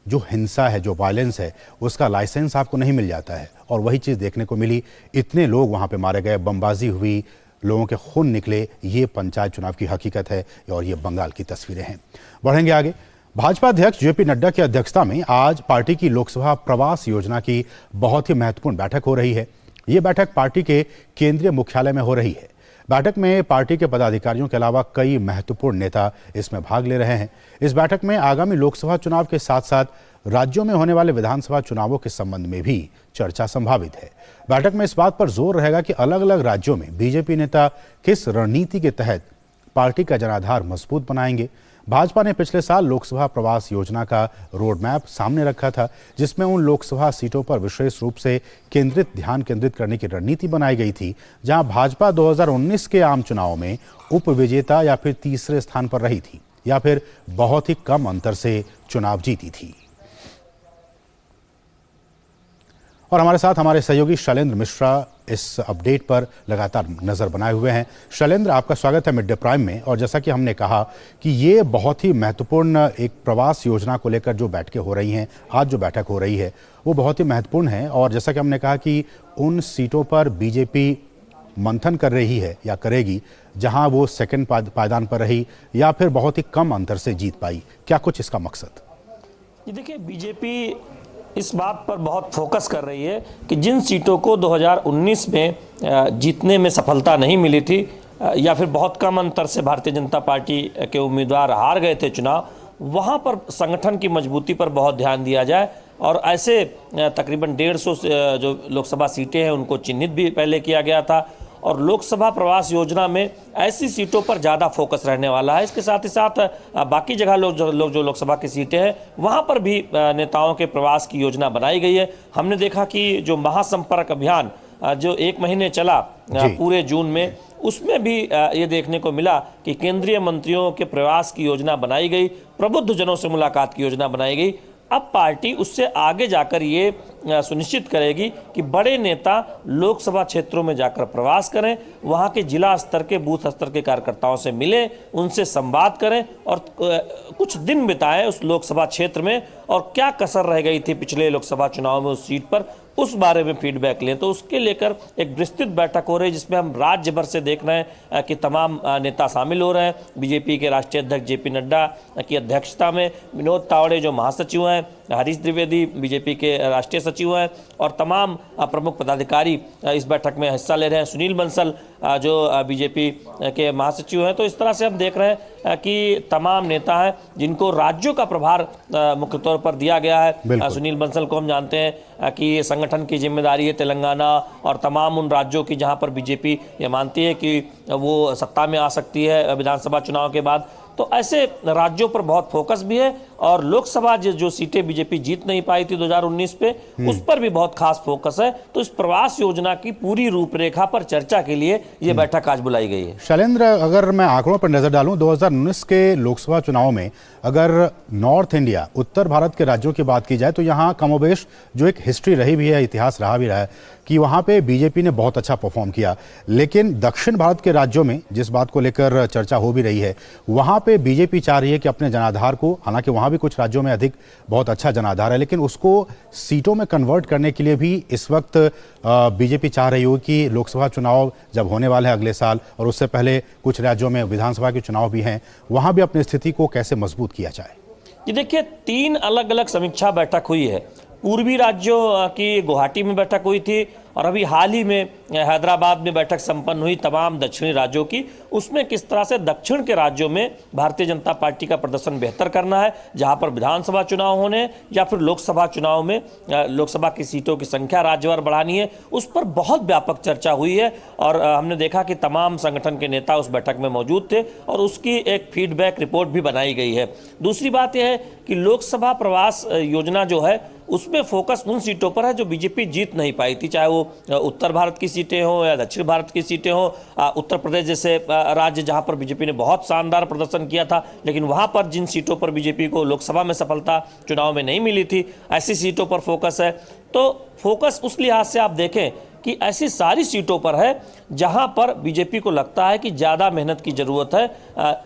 जो हिंसा है, जो वायलेंस है, उसका लाइसेंस आपको नहीं मिल जाता है। और वही चीज़ देखने को मिली, इतने लोग वहाँ पे मारे गए, बमबाजी हुई, लोगों के खून निकले। ये पंचायत चुनाव की हकीकत है और ये बंगाल की तस्वीरें हैं। बढ़ेंगे आगे। भाजपा अध्यक्ष जेपी नड्डा की अध्यक्षता में आज पार्टी की लोकसभा प्रवास योजना की बहुत ही महत्वपूर्ण बैठक हो रही है। ये बैठक पार्टी के केंद्रीय मुख्यालय में हो रही है। बैठक में पार्टी के पदाधिकारियों के अलावा कई महत्वपूर्ण नेता इसमें भाग ले रहे हैं। इस बैठक में आगामी लोकसभा चुनाव के साथ साथ राज्यों में होने वाले विधानसभा चुनावों के संबंध में भी चर्चा संभावित है। बैठक में इस बात पर जोर रहेगा कि अलग अलग राज्यों में बीजेपी नेता किस रणनीति के तहत पार्टी का जनाधार मजबूत बनाएंगे। भाजपा ने पिछले साल लोकसभा प्रवास योजना का रोड मैप सामने रखा था, जिसमें उन लोकसभा सीटों पर विशेष रूप से ध्यान केंद्रित करने की रणनीति बनाई गई थी जहां भाजपा 2019 के आम चुनाव में उप विजेता या फिर तीसरे स्थान पर रही थी या फिर बहुत ही कम अंतर से चुनाव जीती थी। और हमारे साथ हमारे सहयोगी शैलेंद्र मिश्रा इस अपडेट पर लगातार नजर बनाए हुए हैं। शैलेंद्र, आपका स्वागत है मिड डे प्राइम में। और जैसा कि हमने कहा कि ये बहुत ही महत्वपूर्ण एक प्रवास योजना को लेकर जो बैठकें हो रही हैं, आज जो बैठक हो रही है वो बहुत ही महत्वपूर्ण है। और जैसा कि हमने कहा कि उन सीटों पर बीजेपी मंथन कर रही है या करेगी जहां वो सेकंड पायदान पर रही या फिर बहुत ही कम अंतर से जीत पाई। क्या कुछ इसका मकसद? ये देखिए, बीजेपी इस बात पर बहुत फोकस कर रही है कि जिन सीटों को 2019 में जीतने में सफलता नहीं मिली थी या फिर बहुत कम अंतर से भारतीय जनता पार्टी के उम्मीदवार हार गए थे चुनाव, वहां पर संगठन की मजबूती पर बहुत ध्यान दिया जाए। और ऐसे तकरीबन 150 जो लोकसभा सीटें हैं उनको चिन्हित भी पहले किया गया था। और लोकसभा प्रवास योजना में ऐसी सीटों पर ज़्यादा फोकस रहने वाला है। इसके साथ ही साथ बाकी जगह जो लोकसभा की सीटें हैं वहाँ पर भी नेताओं के प्रवास की योजना बनाई गई है। हमने देखा कि जो महासंपर्क अभियान जो 1 महीने चला पूरे जून में, उसमें भी ये देखने को मिला कि केंद्रीय मंत्रियों के प्रवास की योजना बनाई गई, प्रबुद्ध जनों से मुलाकात की योजना बनाई गई। अब पार्टी उससे आगे जाकर ये सुनिश्चित करेगी कि बड़े नेता लोकसभा क्षेत्रों में जाकर प्रवास करें, वहाँ के जिला स्तर के बूथ स्तर के कार्यकर्ताओं से मिलें, उनसे संवाद करें और कुछ दिन बिताएं उस लोकसभा क्षेत्र में और क्या कसर रह गई थी पिछले लोकसभा चुनाव में उस सीट पर, उस बारे में फीडबैक लें। तो उसके लेकर एक विस्तृत बैठक हो रही है जिसमें हम राज्य भर से देख रहे हैं कि तमाम नेता शामिल हो रहे हैं। बीजेपी के राष्ट्रीय अध्यक्ष जेपी नड्डा की अध्यक्षता में विनोद तावड़े जो महासचिव हैं, हरीश द्विवेदी बीजेपी के राष्ट्रीय सचिव हैं और तमाम प्रमुख पदाधिकारी इस बैठक में हिस्सा ले रहे हैं। सुनील बंसल जो बीजेपी के महासचिव हैं। तो इस तरह से हम देख रहे हैं कि तमाम नेता हैं जिनको राज्यों का प्रभार मुख्य तौर पर दिया गया है। सुनील बंसल को हम जानते हैं कि संगठन की जिम्मेदारी है तेलंगाना और तमाम उन राज्यों की जहां पर बीजेपी ये मानती है कि वो सत्ता में आ सकती है विधानसभा चुनाव के बाद। तो ऐसे राज्यों पर बहुत फोकस भी है और लोकसभा जो सीटें बीजेपी जीत नहीं पाई थी 2019 पे, उस पर भी बहुत खास फोकस है। तो इस प्रवास योजना की पूरी रूपरेखा पर चर्चा के लिए ये बैठक आज बुलाई गई है। शैलेंद्र, अगर मैं आंकड़ों पर नजर डालूं 2019 के लोकसभा चुनाव में अगर नॉर्थ इंडिया, उत्तर भारत के राज्यों की बात की जाए तो यहाँ कमोबेश जो एक हिस्ट्री रही भी है, इतिहास रहा भी रहा है कि वहाँ पे बीजेपी ने बहुत अच्छा परफॉर्म किया। लेकिन दक्षिण भारत के राज्यों में जिस बात को लेकर चर्चा हो भी रही है, वहाँ पे बीजेपी चाह रही है कि अपने जनाधार को, हालांकि वहाँ भी कुछ राज्यों में बहुत अच्छा जनाधार है, लेकिन उसको सीटों में कन्वर्ट करने के लिए भी इस वक्त बीजेपी चाह रही हो कि लोकसभा चुनाव जब होने वाले हैं अगले साल और उससे पहले कुछ राज्यों में विधानसभा के चुनाव भी हैं, वहाँ भी अपनी स्थिति को कैसे मजबूत किया जाए। ये देखिए, 3 अलग अलग समीक्षा बैठक हुई है। पूर्वी राज्यों की गुवाहाटी में बैठक हुई थी और अभी हाल ही में हैदराबाद में बैठक संपन्न हुई तमाम दक्षिणी राज्यों की। उसमें किस तरह से दक्षिण के राज्यों में भारतीय जनता पार्टी का प्रदर्शन बेहतर करना है, जहां पर विधानसभा चुनाव होने या फिर लोकसभा चुनाव में लोकसभा की सीटों की संख्या राज्यवार बढ़ानी है, उस पर बहुत व्यापक चर्चा हुई है। और हमने देखा कि तमाम संगठन के नेता उस बैठक में मौजूद थे और उसकी एक फीडबैक रिपोर्ट भी बनाई गई है। दूसरी बात यह है कि लोकसभा प्रवास योजना जो है उसमें फोकस उन सीटों पर है जो बीजेपी जीत नहीं पाई थी, चाहे वो उत्तर भारत की सीटें हों या दक्षिण भारत की सीटें हों। उत्तर प्रदेश जैसे राज्य जहां पर बीजेपी ने बहुत शानदार प्रदर्शन किया था, लेकिन वहां पर जिन सीटों पर बीजेपी को लोकसभा में सफलता चुनाव में नहीं मिली थी, ऐसी सीटों पर फोकस है। तो फोकस उस लिहाज से आप देखें कि ऐसी सारी सीटों पर है जहां पर बीजेपी को लगता है कि ज़्यादा मेहनत की ज़रूरत है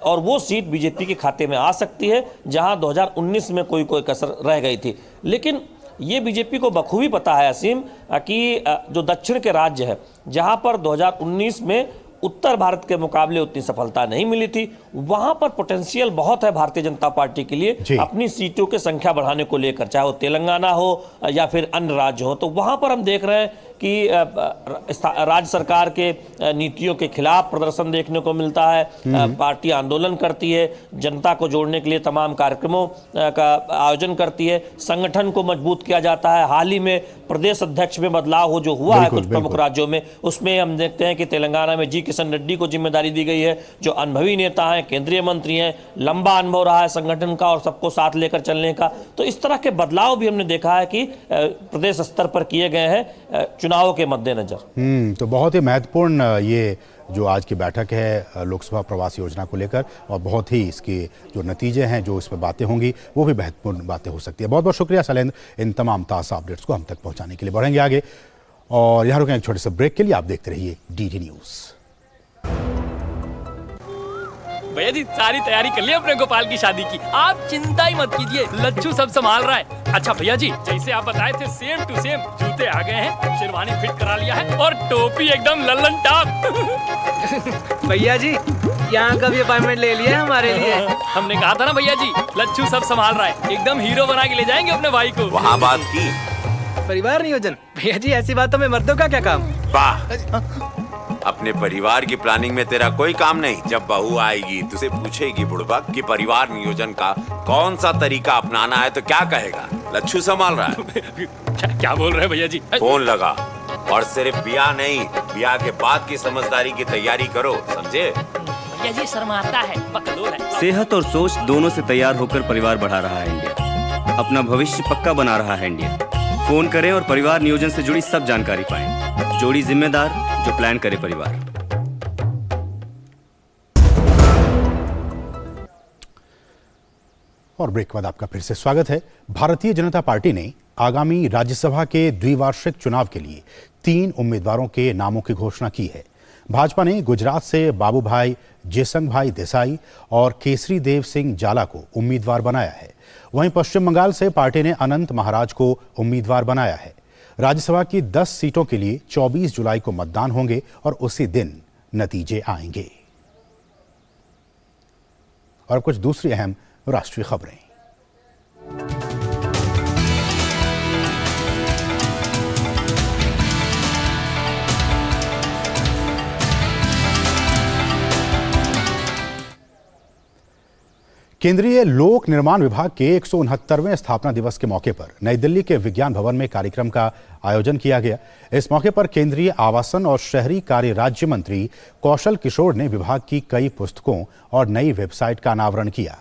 और वो सीट बीजेपी के खाते में आ सकती है जहां 2019 में कोई कसर रह गई थी। लेकिन ये बीजेपी को बखूबी पता है असीम कि जो दक्षिण के राज्य है जहां पर 2019 में उत्तर भारत के मुकाबले उतनी सफलता नहीं मिली थी, वहां पर पोटेंशियल बहुत है भारतीय जनता पार्टी के लिए अपनी सीटों की संख्या बढ़ाने को लेकर, चाहे वो तेलंगाना हो या फिर अन्य राज्य हो। तो वहां पर हम देख रहे हैं कि राज्य सरकार के नीतियों के खिलाफ प्रदर्शन देखने को मिलता है। पार्टी आंदोलन करती है, जनता को जोड़ने के लिए तमाम कार्यक्रमों का आयोजन करती है, संगठन को मजबूत किया जाता है। हाल ही में प्रदेश अध्यक्ष में बदलाव जो हुआ है कुछ प्रमुख राज्यों में, उसमें हम देखते हैं कि तेलंगाना में जी किशन रेड्डी को जिम्मेदारी दी गई है, जो अनुभवी नेता हैं, केंद्रीय मंत्री हैं, लंबा अनुभव रहा है संगठन का और सबको साथ लेकर चलने का। तो इस तरह के बदलाव भी हमने देखा है कि प्रदेश स्तर पर किए गए हैं चुनावों के मद्देनजर। तो बहुत ही महत्वपूर्ण ये जो आज की बैठक है लोकसभा प्रवास योजना को लेकर, और बहुत ही इसके जो नतीजे हैं, जो इसमें बातें होंगी, वो भी महत्वपूर्ण बातें हो सकती है। बहुत बहुत शुक्रिया शैलेंद्र इन तमाम ताज़ा अपडेट्स को हम तक पहुंचाने के लिए। बढ़ेंगे आगे और यहाँ रुकेंगे एक छोटे से ब्रेक के लिए। आप देखते रहिए डीडी न्यूज़। भैया जी सारी तैयारी कर ली अपने गोपाल की शादी की, आप चिंता ही मत कीजिए, लच्छू सब संभाल रहा है। अच्छा भैया जी, जैसे आप बताए थे सेम टू सेम जूते आ गए हैं, शेरवानी फिट करा लिया है और टोपी एकदम लल्लन टॉप। भैया जी यहाँ का भी अपॉइंटमेंट ले लिया है हमारे लिए। हमने कहा था ना भैया जी, लच्छू सब संभाल रहा है, एकदम हीरो बना के ले जाएंगे अपने भाई को। वहाँ बात की परिवार नियोजन। भैया जी ऐसी बातों में मर्दों का क्या काम। वाह, अपने परिवार की प्लानिंग में तेरा कोई काम नहीं। जब बहू आएगी तुझे पूछेगी बुड़बक कि परिवार नियोजन का कौन सा तरीका अपनाना है तो क्या कहेगा? लच्छू संभाल रहा है। क्या बोल रहे हैं भैया जी? फोन लगा और सिर्फ ब्याह नहीं, ब्याह के बाद की समझदारी की तैयारी करो, समझे? भैया जी शर्माता है, बकलोल है। सेहत और सोच दोनों से तैयार होकर परिवार बढ़ा रहा है इंडिया, अपना भविष्य पक्का बना रहा है इंडिया। फोन करें और परिवार नियोजन से जुड़ी सब जानकारी पाएं। जोड़ी जिम्मेदार जो प्लान करे परिवार। और ब्रेक के बाद आपका फिर से स्वागत है। भारतीय जनता पार्टी ने आगामी राज्यसभा के द्विवार्षिक चुनाव के लिए 3 उम्मीदवारों के नामों की घोषणा की है। भाजपा ने गुजरात से बाबूभाई जेसंगभाई देसाई और केसरी देव सिंह जाला को उम्मीदवार बनाया है। वहीं पश्चिम बंगाल से पार्टी ने अनंत महाराज को उम्मीदवार बनाया है। राज्यसभा की 10 सीटों के लिए 24 जुलाई को मतदान होंगे और उसी दिन नतीजे आएंगे। और कुछ दूसरी अहम राष्ट्रीय खबरें। केंद्रीय लोक निर्माण विभाग के 169वें स्थापना दिवस के मौके पर नई दिल्ली के विज्ञान भवन में कार्यक्रम का आयोजन किया गया। इस मौके पर केंद्रीय आवासन और शहरी कार्य राज्य मंत्री कौशल किशोर ने विभाग की कई पुस्तकों और नई वेबसाइट का अनावरण किया।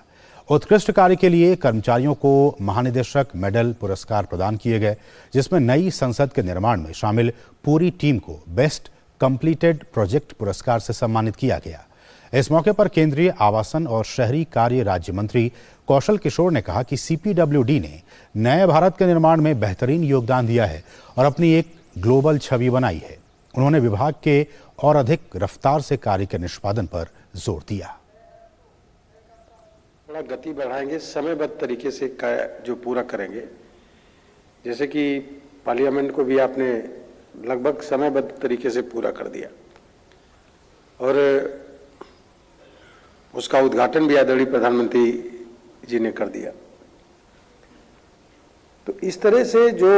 उत्कृष्ट कार्य के लिए कर्मचारियों को महानिदेशक मेडल पुरस्कार प्रदान किए गए, जिसमें नई संसद के निर्माण में शामिल पूरी टीम को बेस्ट कंप्लीटेड प्रोजेक्ट पुरस्कार से सम्मानित किया गया। इस मौके पर केंद्रीय आवासन और शहरी कार्य राज्य मंत्री कौशल किशोर ने कहा कि सीपीडब्ल्यूडी ने नए भारत के निर्माण में बेहतरीन योगदान दिया है और अपनी एक ग्लोबल छवि बनाई है। उन्होंने विभाग के और अधिक रफ्तार से कार्य के निष्पादन पर जोर दिया। थोड़ा गति बढ़ाएंगे, समयबद्ध तरीके से जो पूरा करेंगे। जैसे कि पार्लियामेंट को भी आपने लगभग समयबद्ध तरीके से पूरा कर दिया और उसका उद्घाटन भी आदरणीय प्रधानमंत्री जी ने कर दिया। तो इस तरह से जो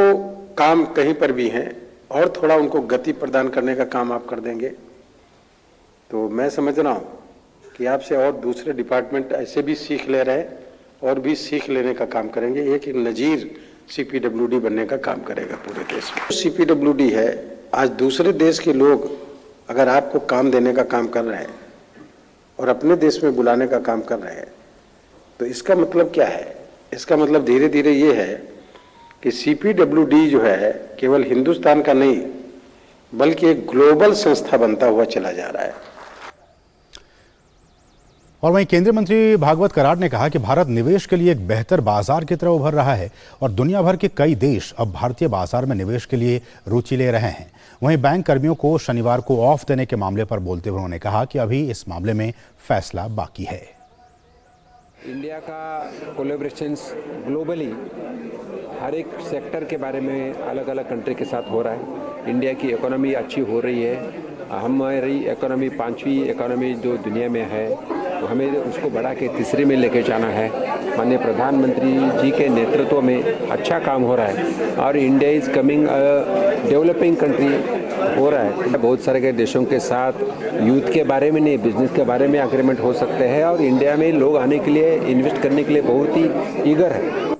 काम कहीं पर भी हैं और थोड़ा उनको गति प्रदान करने का काम आप कर देंगे तो मैं समझ रहा हूं कि आपसे और दूसरे डिपार्टमेंट ऐसे भी सीख ले रहे हैं और भी सीख लेने का काम करेंगे। एक नजीर सीपीडब्ल्यूडी बनने का काम करेगा पूरे देश में। सीपीडब्ल्यूडी है, आज दूसरे देश के लोग अगर आपको काम देने का काम कर रहे हैं और अपने देश में बुलाने का काम कर रहे हैं तो इसका मतलब क्या है? इसका मतलब धीरे धीरे ये है कि सीपीडब्ल्यूडी जो है केवल हिंदुस्तान का नहीं बल्कि एक ग्लोबल संस्था बनता हुआ चला जा रहा है। और वहीं केंद्रीय मंत्री भागवत कराड़ ने कहा कि भारत निवेश के लिए एक बेहतर बाजार की तरह उभर रहा है और दुनिया भर के कई देश अब भारतीय बाजार में निवेश के लिए रुचि ले रहे हैं। वहीं बैंक कर्मियों को शनिवार को ऑफ देने के मामले पर बोलते हुए उन्होंने कहा कि अभी इस मामले में फैसला बाकी है। इंडिया का कोलैबोरेशंस ग्लोबली हर एक सेक्टर के बारे में अलग अलग कंट्री के साथ हो रहा है। इंडिया की इकोनॉमी अच्छी हो रही है। हमारी इकोनॉमी 5वीं इकोनॉमी जो दुनिया में है, तो हमें उसको बढ़ा के 3री में लेके जाना है। माननीय प्रधानमंत्री जी के नेतृत्व में अच्छा काम हो रहा है और India is coming developing country हो रहा है। बहुत सारे के देशों के साथ यूथ के बारे में नहीं, बिजनेस के बारे में एग्रीमेंट हो सकते हैं और इंडिया में लोग आने के लिए, इन्वेस्ट करने के लिए बहुत ही ईगर है।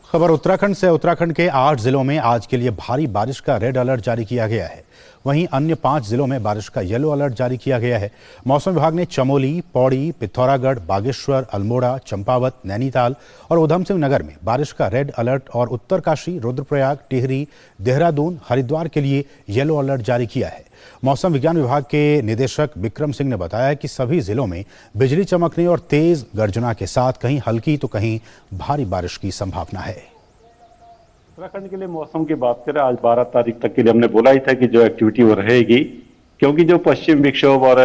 खबर उत्तराखंड से। उत्तराखंड के 8 जिलों में आज के लिए भारी बारिश का रेड अलर्ट जारी किया गया है। वहीं अन्य 5 जिलों में बारिश का येलो अलर्ट जारी किया गया है। मौसम विभाग ने चमोली, पौड़ी, पिथौरागढ़, बागेश्वर, अल्मोड़ा, चंपावत, नैनीताल और उधमसिंह नगर में बारिश का रेड अलर्ट और उत्तरकाशी, रुद्रप्रयाग, टिहरी, देहरादून, हरिद्वार के लिए येलो अलर्ट जारी किया है। मौसम विज्ञान विभाग के निदेशक विक्रम सिंह ने बताया कि सभी जिलों में बिजली चमकने और तेज गर्जना के साथ कहीं हल्की तो कहीं भारी बारिश की संभावना है। उत्तराखंड के लिए मौसम की बात करें, आज 12 तारीख तक के लिए हमने बोला ही था कि जो एक्टिविटी वो रहेगी, क्योंकि जो पश्चिम विक्षोभ और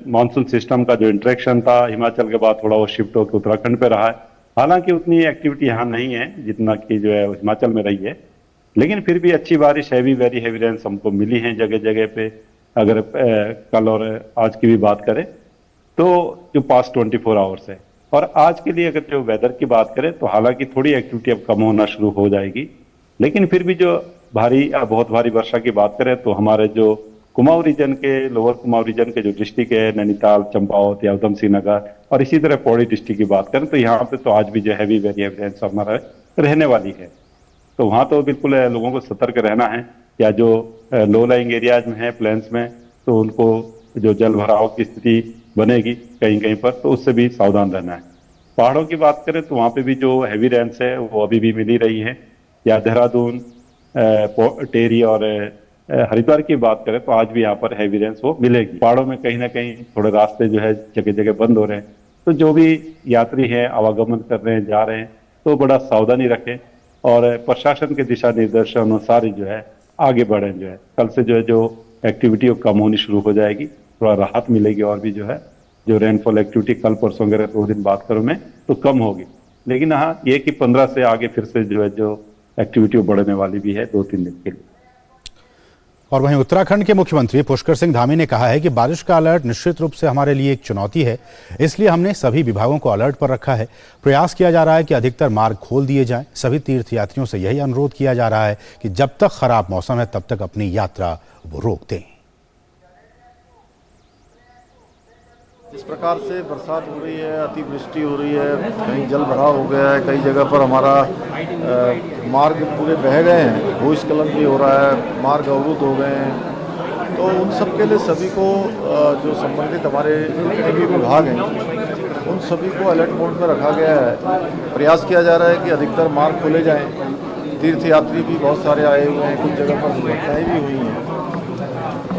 मानसून सिस्टम का जो इंटरेक्शन था हिमाचल के बाद थोड़ा वो शिफ्ट होकर उत्तराखंड पे रहा है। हालांकि उतनी एक्टिविटी यहाँ नहीं है जितना कि जो है हिमाचल में रही है, लेकिन फिर भी अच्छी बारिश, वेरी हैवी रेंस हमको मिली है जगह जगह पे। अगर कल और आज की भी बात करें तो जो पास्ट 24 आवर्स है, और आज के लिए अगर जो वेदर की बात करें तो हालांकि थोड़ी एक्टिविटी अब कम होना शुरू हो जाएगी, लेकिन फिर भी जो भारी बहुत भारी वर्षा की बात करें तो हमारे जो कुमाऊं रीजन के, लोअर कुमाऊं रीजन के जो डिस्ट्रिक्ट है, नैनीताल, चंपावत या उधमसिंह नगर और इसी तरह पौड़ी डिस्ट्रिक्ट की बात करें तो यहाँ पे तो आज भी जो वेरी हैवी रेंस हमारा रहने वाली है। तो वहाँ तो बिल्कुल लोगों को सतर्क रहना है, या जो लो लाइंग एरियाज में है, प्लेन्स में, तो उनको जो जल भराव की स्थिति बनेगी कहीं कहीं पर, तो उससे भी सावधान रहना है। पहाड़ों की बात करें तो वहाँ पे भी जो हैवी रेंस है वो अभी भी मिल ही रही है। या देहरादून, टेरी और हरिद्वार की बात करें तो आज भी यहाँ पर हैवी रेंस वो मिलेगी। पहाड़ों में कहीं ना कहीं थोड़े रास्ते जो है जगह जगह बंद हो रहे हैं, तो जो भी यात्री हैं आवागमन कर रहे हैं, जा रहे हैं, तो बड़ा सावधानी रखें और प्रशासन के दिशा निर्देशन अनुसार जो है आगे बढ़ें। जो है कल से जो एक्टिविटी वो कम होनी शुरू हो जाएगी, थोड़ा राहत मिलेगी और भी जो रेनफॉल एक्टिविटी कल परसों अगर 2 दिन बात करूँ मैं तो कम होगी। लेकिन हाँ ये कि 15 से आगे फिर से जो एक्टिविटी बढ़ने वाली भी है 2-3 दिन के लिए। और वहीं उत्तराखंड के मुख्यमंत्री पुष्कर सिंह धामी ने कहा है कि बारिश का अलर्ट निश्चित रूप से हमारे लिए एक चुनौती है, इसलिए हमने सभी विभागों को अलर्ट पर रखा है। प्रयास किया जा रहा है कि अधिकतर मार्ग खोल दिए जाएं। सभी तीर्थयात्रियों से यही अनुरोध किया जा रहा है कि जब तक खराब मौसम है तब तक अपनी यात्रा वो रोक दें। जिस प्रकार से बरसात हो रही है, अतिवृष्टि हो रही है, कहीं जल भराव हो गया है, कई जगह पर हमारा मार्ग पूरे बह गए हैं, भूस्खलन भी हो रहा है, मार्ग अवरुद्ध हो गए हैं, तो उन सब के लिए सभी को जो संबंधित हमारे जितने भी विभाग हैं उन सभी को अलर्ट मोड में रखा गया है। प्रयास किया जा रहा है कि अधिकतर मार्ग खोले जाएं। तीर्थयात्री भी बहुत सारे आए हुए हैं, कुछ जगह पर दुर्घटनाएँ भी हुई हैं,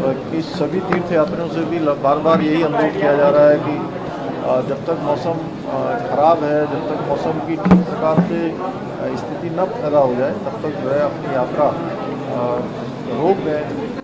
कि सभी तीर्थयात्रियों से भी बार बार यही अनुरोध किया जा रहा है कि जब तक मौसम खराब है, जब तक मौसम की ठीक प्रकार से स्थिति न पैदा हो जाए तब तक जो है अपनी यात्रा रोक दें।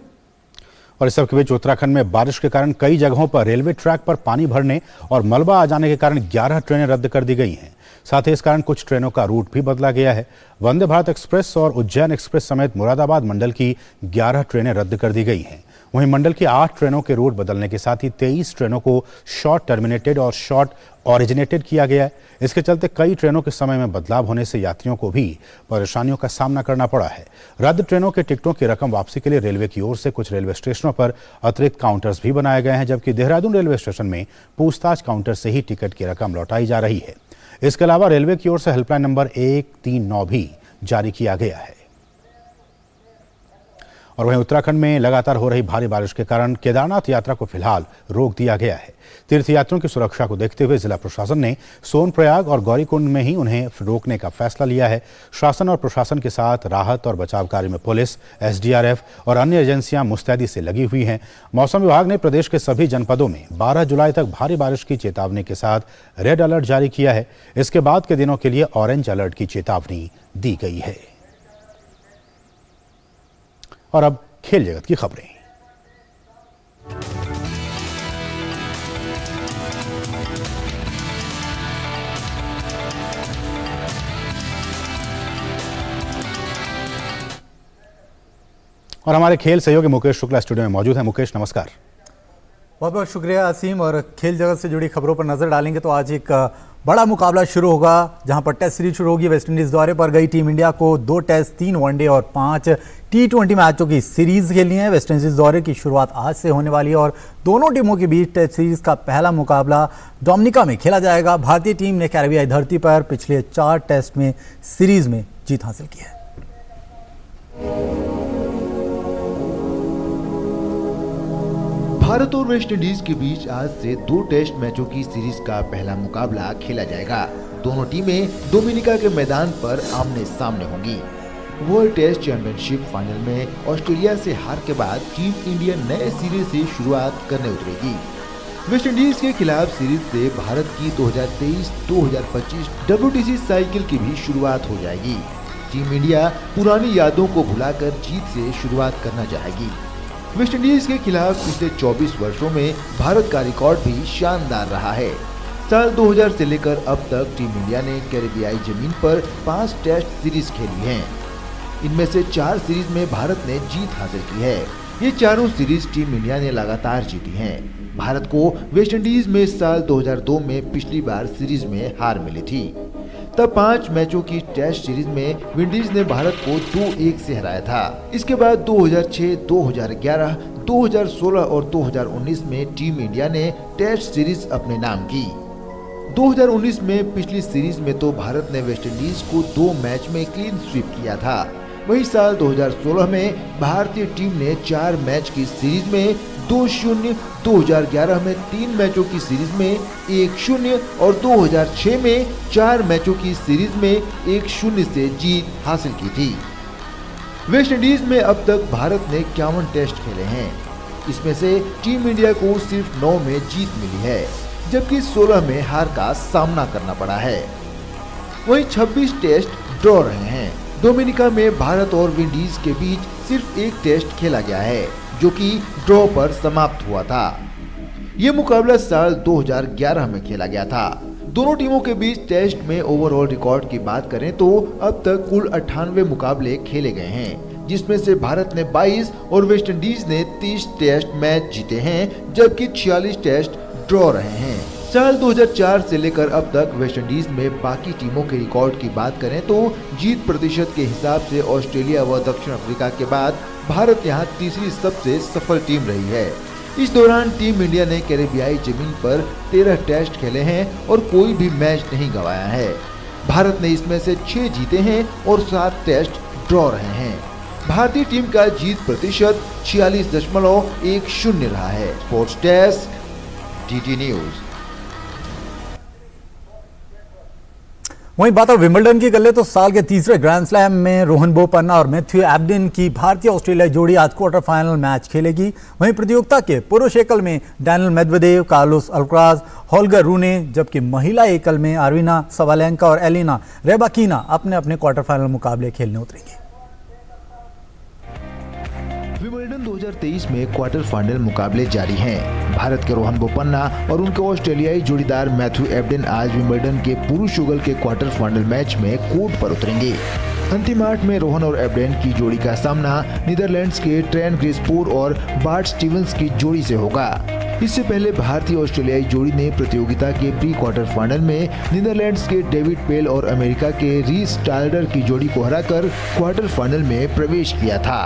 और इस सबके बीच उत्तराखंड में बारिश के कारण कई जगहों पर रेलवे ट्रैक पर पानी भरने और मलबा आ जाने के कारण 11 ट्रेनें रद्द कर दी गई हैं। साथ ही इस कारण कुछ ट्रेनों का रूट भी बदला गया है। वंदे भारत एक्सप्रेस और उज्जैन एक्सप्रेस समेत मुरादाबाद मंडल की 11 ट्रेनें रद्द कर दी गई हैं। वहीं मंडल की 8 ट्रेनों के रूट बदलने के साथ ही 23 ट्रेनों को शॉर्ट टर्मिनेटेड और शॉर्ट ओरिजिनेटेड किया गया है। इसके चलते कई ट्रेनों के समय में बदलाव होने से यात्रियों को भी परेशानियों का सामना करना पड़ा है। रद्द ट्रेनों के टिकटों की रकम वापसी के लिए रेलवे की ओर से कुछ रेलवे स्टेशनों पर अतिरिक्त काउंटर्स भी बनाए गए हैं, जबकि देहरादून रेलवे स्टेशन में पूछताछ काउंटर से ही टिकट की रकम लौटाई जा रही है। इसके अलावा रेलवे की ओर से हेल्पलाइन नंबर 139 भी जारी किया गया है। और वहीं उत्तराखंड में लगातार हो रही भारी बारिश के कारण केदारनाथ यात्रा को फिलहाल रोक दिया गया है। तीर्थयात्रियों की सुरक्षा को देखते हुए जिला प्रशासन ने सोनप्रयाग और गौरीकुंड में ही उन्हें रोकने का फैसला लिया है। शासन और प्रशासन के साथ राहत और बचाव कार्य में पुलिस, एसडीआरएफ और अन्य एजेंसियां मुस्तैदी से लगी हुई हैं। मौसम विभाग ने प्रदेश के सभी जनपदों में 12 जुलाई तक भारी बारिश की चेतावनी के साथ रेड अलर्ट जारी किया है। इसके बाद के दिनों के लिए ऑरेंज अलर्ट की चेतावनी दी गई है। और अब खेल जगत की खबरें। और हमारे खेल सहयोगी मुकेश शुक्ला स्टूडियो में मौजूद हैं। मुकेश, नमस्कार। बहुत बहुत शुक्रिया आसिम। और खेल जगत से जुड़ी खबरों पर नजर डालेंगे तो आज एक बड़ा मुकाबला शुरू होगा, जहां पर टेस्ट सीरीज शुरू होगी। वेस्टइंडीज दौरे पर गई टीम इंडिया को 2 टेस्ट, 3 वनडे और 5 T20 मैचों की सीरीज खेलनी है। वेस्टइंडीज दौरे की शुरुआत आज से होने वाली है और दोनों टीमों के बीच टेस्ट सीरीज का पहला मुकाबला डोमिनिका में खेला जाएगा। भारतीय टीम ने कैरेबियाई धरती पर पिछले 4 टेस्ट में सीरीज में जीत हासिल की है। भारत और वेस्टइंडीज के बीच आज से 2 टेस्ट मैचों की सीरीज का पहला मुकाबला खेला जाएगा। दोनों टीमें डोमिनिका के मैदान पर आमने सामने होंगी। वर्ल्ड टेस्ट चैंपियनशिप फाइनल में ऑस्ट्रेलिया से हार के बाद टीम इंडिया नए सिरे से शुरुआत करने उतरेगी। वेस्टइंडीज के खिलाफ सीरीज से भारत की 2023-2025 WTC साइकिल की भी शुरुआत हो जाएगी। टीम इंडिया पुरानी यादों को भुलाकर जीत से शुरुआत करना चाहेगी। वेस्टइंडीज के खिलाफ पिछले 24 वर्षों में भारत का रिकॉर्ड भी शानदार रहा है। साल 2000 से लेकर अब तक टीम इंडिया ने कैरेबियाई जमीन पर 5 टेस्ट सीरीज खेली हैं। इनमें से 4 सीरीज में भारत ने जीत हासिल की है। ये चारों सीरीज टीम इंडिया ने लगातार जीती हैं। भारत को वेस्टइंडीज में साल 2002 में पिछली बार सीरीज में हार मिली थी। तब 5 मैचों की टेस्ट सीरीज में विंडीज ने भारत को 2-1 से हराया था। इसके बाद 2006, 2011, 2016 और 2019 में टीम इंडिया ने टेस्ट सीरीज अपने नाम की। 2019 में पिछली सीरीज में तो भारत ने वेस्टइंडीज को 2 मैच में क्लीन स्वीप किया था। वही साल 2016 में भारतीय टीम ने 4 मैच की सीरीज में 2-0, 2011 में 3 मैचों की सीरीज में 1-0 और 2006 में 4 मैचों की सीरीज में 1-0 से जीत हासिल की थी। वेस्टइंडीज में अब तक भारत ने 51 टेस्ट खेले हैं। इसमें से टीम इंडिया को सिर्फ 9 में जीत मिली है, जबकि 16 में हार का सामना करना पड़ा है। वहीं 26 टेस्ट ड्रॉ रहे हैं। डोमिनिका में भारत और विंडीज के बीच सिर्फ 1 टेस्ट खेला गया है, जो कि ड्रॉ पर समाप्त हुआ था। ये मुकाबला साल 2011 में खेला गया था। दोनों टीमों के बीच टेस्ट में ओवरऑल रिकॉर्ड की बात करें तो अब तक कुल 98 मुकाबले खेले गए हैं, जिसमें से भारत ने 22 और वेस्टइंडीज ने 30 टेस्ट मैच जीते हैं, जबकि 46 टेस्ट ड्रॉ रहे हैं। साल 2004 से लेकर अब तक वेस्टइंडीज में बाकी टीमों के रिकॉर्ड की बात करें तो जीत प्रतिशत के हिसाब से ऑस्ट्रेलिया व दक्षिण अफ्रीका के बाद भारत यहां तीसरी सबसे सफल टीम रही है। इस दौरान टीम इंडिया ने कैरेबियाई जमीन पर 13 टेस्ट खेले हैं और कोई भी मैच नहीं गंवाया है। भारत ने इसमें से 6 जीते हैं और 7 टेस्ट ड्रॉ रहे हैं। भारतीय टीम का जीत प्रतिशत 46.10 रहा है। Sports desk, DT news. वहीं बात अब विंबलडन की कर ले तो साल के तीसरे ग्रैंड स्लैम में रोहन बोपन्ना और मैथ्यू एब्डेन की भारतीय ऑस्ट्रेलिया जोड़ी आज क्वार्टर फाइनल मैच खेलेगी। वहीं प्रतियोगिता के पुरुष एकल में डैनियल मेदवेदेव, कार्लोस अल्क्राज, होल्गर रूने, जबकि महिला एकल में आर्विना सवालेंका और एलिना रेबाकीना अपने अपने क्वार्टर फाइनल मुकाबले खेलने उतरेंगे। विंबलडन 2023 में क्वार्टर फाइनल मुकाबले जारी हैं। भारत के रोहन बोपन्ना और उनके ऑस्ट्रेलियाई जोड़ीदार मैथ्यू एब्डेन आज विंबलडन के पुरुष युगल के क्वार्टर फाइनल मैच में कोर्ट पर उतरेंगे। अंतिम 8 में रोहन और एब्डेन की जोड़ी का सामना नीदरलैंड्स के ट्रेन ग्रिस्पोर और बार्ट स्टीवंस की जोड़ी से होगा। इससे पहले भारतीय ऑस्ट्रेलियाई जोड़ी ने प्रतियोगिता के प्री क्वार्टर फाइनल में नीदरलैंड्स के डेविड पेल और अमेरिका के रीस टाल्डर की जोड़ी को हराकर क्वार्टर फाइनल में प्रवेश किया था।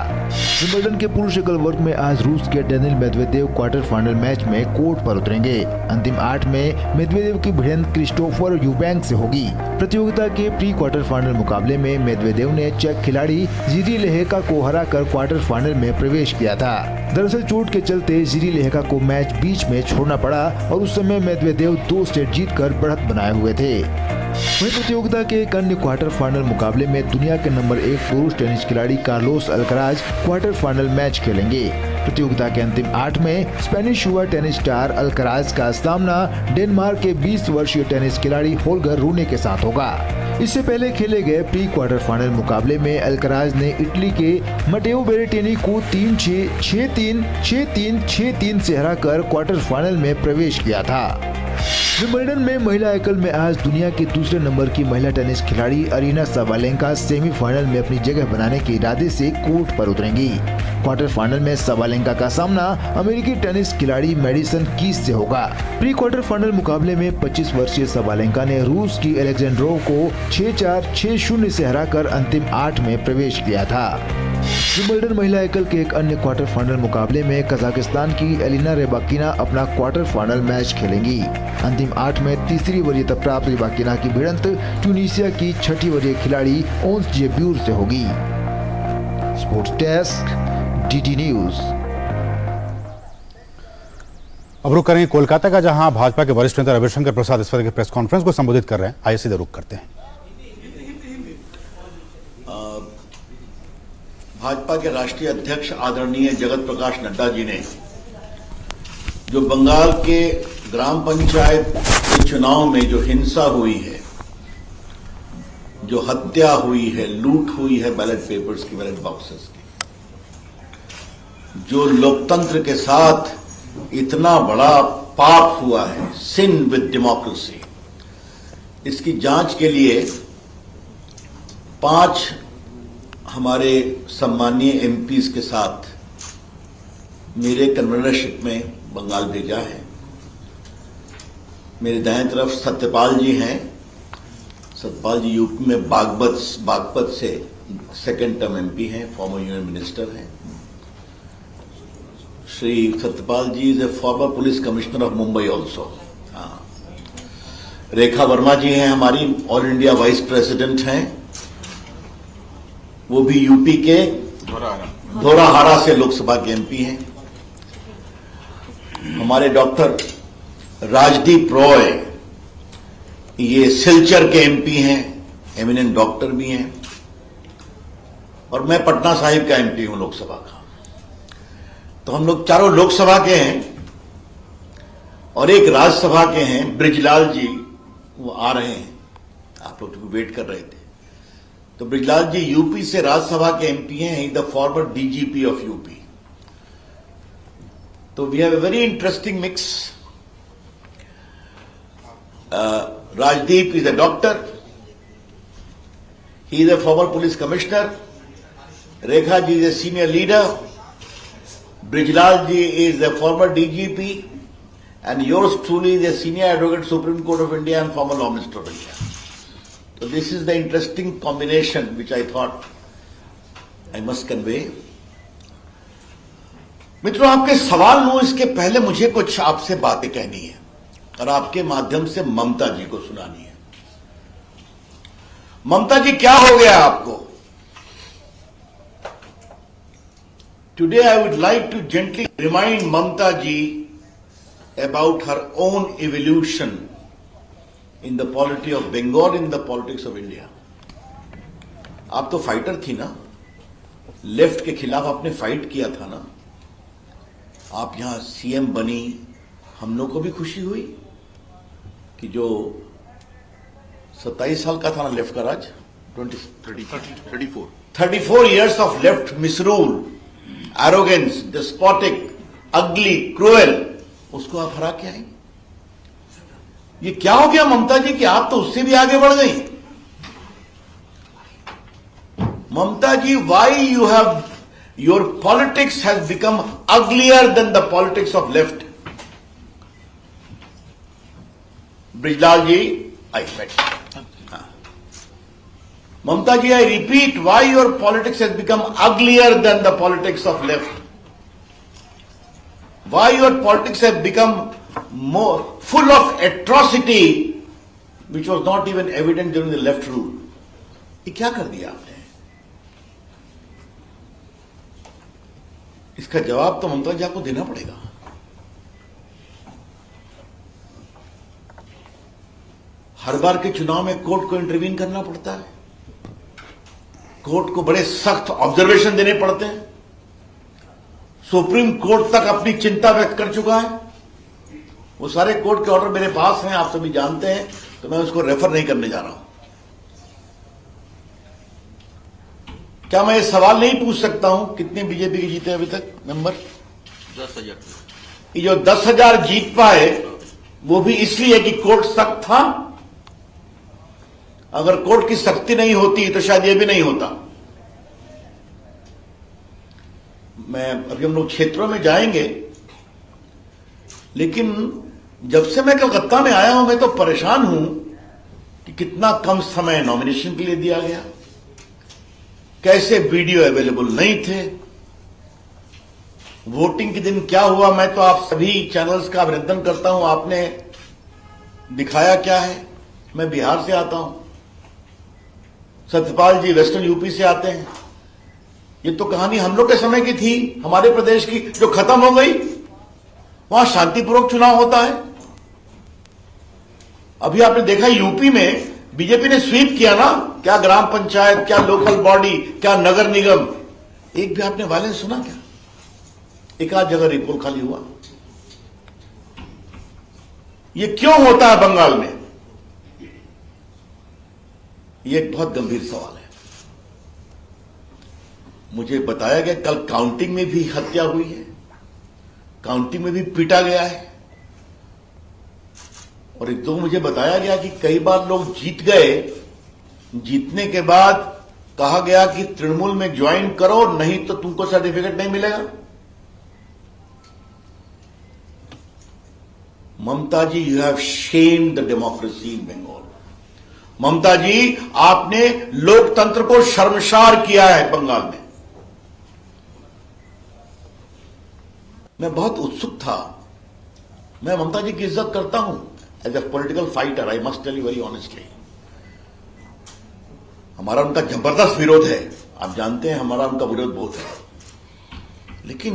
विंबलडन के पुरुष एकल वर्ग में आज रूस के Daniil Medvedev quarter final match में कोर्ट पर उतरेंगे। अंतिम 8 में मेदवेदेव की भिड़ंत क्रिस्टोफर यूबैंक से होगी। प्रतियोगिता के प्री क्वार्टर फाइनल मुकाबले में मेदवेदेव ने चेक खिलाड़ी जिरी लेहेका को हराकर क्वार्टर फाइनल में प्रवेश किया था। दरअसल चोट के चलते जिरी लेहेका को मैच बीच में छोड़ना पड़ा और उस समय मेदवेदेव 2 सेट जीतकर बढ़त बनाए हुए थे। वहीं प्रतियोगिता के एक अन्य क्वार्टर फाइनल मुकाबले में दुनिया के नंबर 1 पुरुष टेनिस खिलाड़ी Carlos Alcaraz quarter final match खेलेंगे। प्रतियोगिता के अंतिम 8 में स्पेनिश युवा टेनिस स्टार अल्कराज का सामना डेनमार्क के 20 वर्षीय टेनिस खिलाड़ी होल्गर रूने के साथ होगा। इससे पहले खेले गए प्री क्वार्टर फाइनल मुकाबले में अल्कराज ने इटली के मटेओ बेरेटिनी को 3-6, 6-3, 6-3, 6-3 से हराकर क्वार्टर फाइनल में प्रवेश किया था। विंबलडन में महिला एकल में आज दुनिया के दूसरे नंबर की महिला टेनिस खिलाड़ी अरीना साबालेंका सेमीफाइनल में अपनी जगह बनाने के इरादे से कोर्ट पर उतरेंगी। क्वार्टर फाइनल में साबालेंका का सामना अमेरिकी टेनिस खिलाड़ी मेडिसन कीस से होगा। प्री क्वार्टर फाइनल मुकाबले में 25 वर्षीय साबालेंका ने रूस की एलेक्जेंड्रोव को 6-4, 6-0 से हराकर अंतिम 8 में प्रवेश किया था। विंबलडन महिला एकल के एक अन्य क्वार्टर फाइनल मुकाबले में कजाकिस्तान की एलिना रेबाकिना अपना क्वार्टर फाइनल मैच खेलेंगी। अंतिम 8 में तीसरी वरीयता प्राप्त रेबाकिना की भिड़ंत ट्यूनीशिया की 6ठी वरीय खिलाड़ी ओंस जेब्यूर से होगी। Sports desk, DD news. अब रुक करेंगे कोलकाता का, जहां भाजपा के वरिष्ठ नेता रविशंकर प्रसाद इस वक्त के प्रेस कॉन्फ्रेंस को संबोधित कर रहे हैं। आइए सीधे रुक करते हैं। भाजपा के राष्ट्रीय अध्यक्ष आदरणीय जगत प्रकाश नड्डा जी ने जो बंगाल के ग्राम पंचायत के चुनाव में जो हिंसा हुई है, जो हत्या हुई है, लूट हुई है बैलेट पेपर्स की, बैलेट बॉक्सेस की, जो लोकतंत्र के साथ इतना बड़ा पाप हुआ है, सिन विद डेमोक्रेसी, इसकी जांच के लिए 5 हमारे सम्मानीय एमपीज के साथ मेरे कन्वीनरशिप में बंगाल भेजा है। मेरे दाएं तरफ सत्यपाल जी हैं। सत्यपाल जी यूपी में बागपत से 2nd टर्म एमपी हैं, फॉर्मर यूनियन मिनिस्टर हैं। Shri Satyapal ji is a former police commissioner of Mumbai also. Rekha Verma ji हैं, हमारी ऑल इंडिया वाइस प्रेसिडेंट हैं, वो भी यूपी के धोराहारा से लोकसभा के एमपी हैं। हमारे डॉक्टर राजदीप रॉय, ये सिलचर के एमपी हैं, एमिनेंट डॉक्टर भी हैं, और मैं पटना साहिब का एमपी हूं लोकसभा का। तो हम लोग चारों लोकसभा के हैं और एक राज्यसभा के हैं। ब्रिजलाल जी वो आ रहे हैं, आप लोग वेट कर रहे थे। तो ब्रिजलाल जी यूपी से राज्यसभा के एमपी हैं, he the former DGP of UP. तो we have a very interesting mix. Rajdeep is a doctor. He is a former police commissioner. Rekha ji is a senior leader. Brijlal ji is a former DGP. And yours truly is a senior advocate Supreme Court of India and former Law Minister of India. So this is the interesting combination which I thought I must convey. मित्रों, आपके सवाल लूं इसके पहले मुझे कुछ आपसे बातें कहनी है और आपके माध्यम से ममता जी को सुनानी है। ममता जी, क्या हो गया आपको? Today I would like to gently remind Mamata ji about her own evolution in the polity of Bengal, in the politics of India. आप तो फाइटर थी ना, लेफ्ट के खिलाफ आपने फाइट किया था ना, आप यहां सीएम बनी। हम लोग को भी खुशी हुई कि जो 27 साल का था ना लेफ्ट का राज, 34 years of left misrule, arrogance, despotic, ugly, cruel, उसको आप हरा के आई। ये क्या हो गया ममता जी कि आप तो उससे भी आगे बढ़ गई? ममता जी, why you have your politics has become uglier than the politics of left? Brijlal जी आई बैठिए। Mamta ji, I repeat, why your politics has become uglier than the politics of left? Why your politics have become more full of atrocity, which was not even evident during the left rule? ये क्या कर दिया आपने? इसका जवाब तो ममता जी आपको देना पड़ेगा। हर बार के चुनाव में कोर्ट को इंटरवीन करना पड़ता है, कोर्ट को बड़े सख्त ऑब्जर्वेशन देने पड़ते हैं। सुप्रीम कोर्ट तक अपनी चिंता व्यक्त कर चुका है। वो सारे कोर्ट के ऑर्डर मेरे पास हैं, आप सभी जानते हैं, तो मैं उसको रेफर नहीं करने जा रहा हूं। क्या मैं ये सवाल नहीं पूछ सकता हूं कितने बीजेपी के जीते अभी तक मेंबर? 10,000। ये जो 10,000 जीत पाए वो भी इसलिए कि कोर्ट सख्त था। अगर कोर्ट की सख्ती नहीं होती तो शायद ये भी नहीं होता। मैं अभी हम लोग क्षेत्रों में जाएंगे, लेकिन जब से मैं कलकत्ता में आया हूं मैं तो परेशान हूं कि कितना कम समय नॉमिनेशन के लिए दिया गया, कैसे वीडियो अवेलेबल नहीं थे, वोटिंग के दिन क्या हुआ। मैं तो आप सभी चैनल्स का अभिनंदन करता हूं, आपने दिखाया क्या है। मैं बिहार से आता हूं, सत्यपाल जी वेस्टर्न यूपी से आते हैं। ये तो कहानी हम लोग के समय की थी, हमारे प्रदेश की, जो खत्म हो गई। वहां शांतिपूर्वक चुनाव होता है। अभी आपने देखा यूपी में बीजेपी ने स्वीप किया ना, क्या ग्राम पंचायत, क्या लोकल बॉडी, क्या नगर निगम, एक भी आपने वायलेंस सुना क्या? एक आध जगह रिपोल खाली हुआ। ये क्यों होता है बंगाल में? ये एक बहुत गंभीर सवाल है। मुझे बताया गया कल काउंटिंग में भी हत्या हुई है, काउंटिंग में भी पीटा गया है, और एक दो मुझे बताया गया कि कई बार लोग जीत गए, जीतने के बाद कहा गया कि तृणमूल में ज्वाइन करो नहीं तो तुमको सर्टिफिकेट नहीं मिलेगा। Mamata ji, you have shamed the democracy in Bengal. Mamata ji, आपने लोकतंत्र को शर्मसार किया है बंगाल में। मैं बहुत उत्सुक था। मैं ममता जी की इज्जत करता हूं as a political fighter, I must tell you very honestly. हमारा उनका जबरदस्त विरोध है, आप जानते हैं हमारा उनका विरोध बहुत है, लेकिन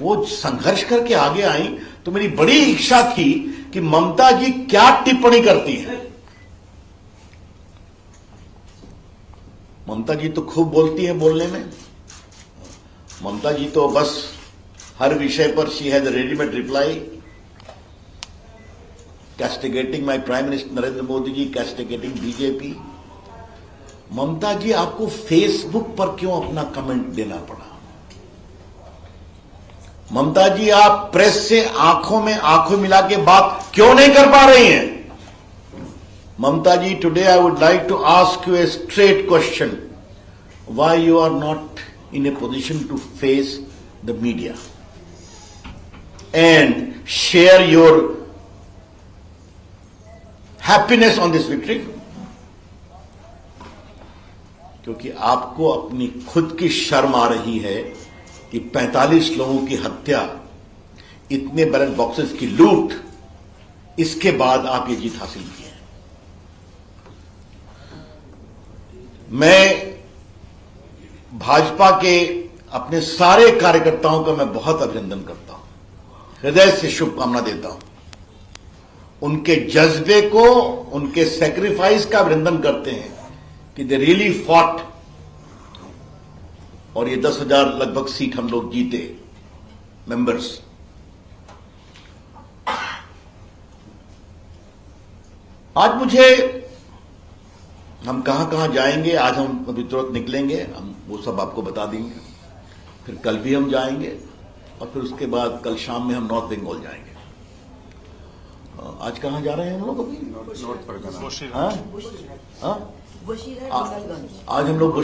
वो संघर्ष करके आगे आई तो मेरी बड़ी इच्छा थी कि ममता जी क्या टिप्पणी करती हैं। ममता जी तो खूब बोलती हैं, बोलने में ममता जी तो बस हर विषय पर she has readymade reply, castigating my prime minister Narendra Modi ji, castigating BJP. Mamata ji, आपको फेसबुक पर क्यों अपना कमेंट देना पड़ा? ममता जी, आप प्रेस से आंखों में आंखों मिला के बात क्यों नहीं कर पा रही हैं? Mamta ji, today I would like to ask you a straight question. Why you are not in a position to face the media and share your happiness on this victory? क्योंकि आपको अपनी खुद की शर्म आ रही है कि 45 लोगों की हत्या, इतने बैलेट बॉक्सेस की लूट, इसके बाद आप ये जीत हासिल की है। मैं भाजपा के अपने सारे कार्यकर्ताओं का मैं बहुत अभिनंदन करता हूं, हृदय से शुभकामना देता हूं। उनके जज्बे को, उनके सैक्रिफाइस का अभिनंदन करते हैं कि दे रियली फॉट, और ये 10,000 लगभग सीट हम लोग जीते मेंबर्स। आज मुझे, हम कहां जाएंगे, आज हम अभी तुरंत निकलेंगे, हम वो सब आपको बता देंगे। फिर कल भी हम जाएंगे और फिर उसके बाद कल शाम में हम नॉर्थ बंगाल जाएंगे। आज कहां जा रहे हैं हम लोग? अभी नॉर्थ परगना। आज हम लोग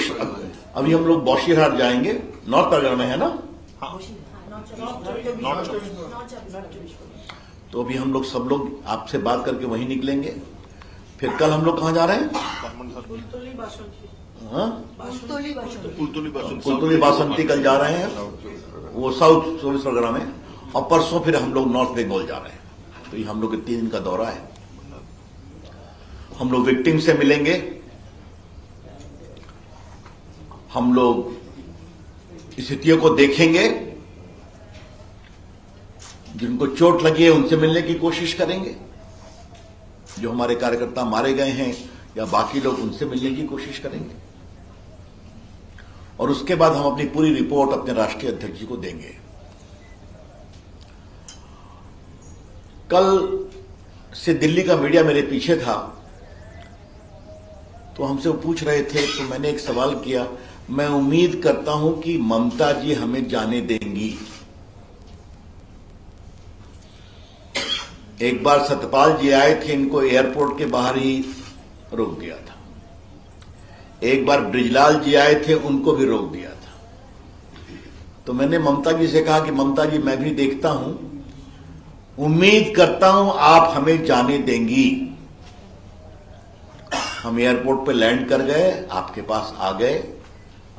अभी हम लोग बशीरहाट जाएंगे, नॉर्थ परगना में है ना। तो अभी हम लोग सब लोग आपसे बात करके वहीं निकलेंगे। फिर कल हम लोग कहाँ जा रहे हैं? कुलतुली बासंती कल जा रहे हैं, वो साउथ 24 परगना में, और परसों फिर हम लोग नॉर्थ बंगाल जा रहे हैं। तो ये हम लोग के 3 दिन का दौरा है। हम लोग विक्टिम से मिलेंगे, हम लोग स्थितियों को देखेंगे, जिनको चोट लगी है उनसे मिलने की कोशिश करेंगे, जो हमारे कार्यकर्ता मारे गए हैं या बाकी लोग उनसे मिलने की कोशिश करेंगे, और उसके बाद हम अपनी पूरी रिपोर्ट अपने राष्ट्रीय अध्यक्ष जी को देंगे। कल से दिल्ली का मीडिया मेरे पीछे था, तो हमसे वो पूछ रहे थे, तो मैंने एक सवाल किया, मैं उम्मीद करता हूं कि ममता जी हमें जाने देंगी। एक बार सतपाल जी आए थे, इनको एयरपोर्ट के बाहर ही रोक दिया था। एक बार ब्रिजलाल जी आए थे, उनको भी रोक दिया था। तो मैंने ममता जी से कहा कि ममता जी, मैं भी देखता हूं, उम्मीद करता हूं आप हमें जाने देंगी। हम एयरपोर्ट पे लैंड कर गए, आपके पास आ गए।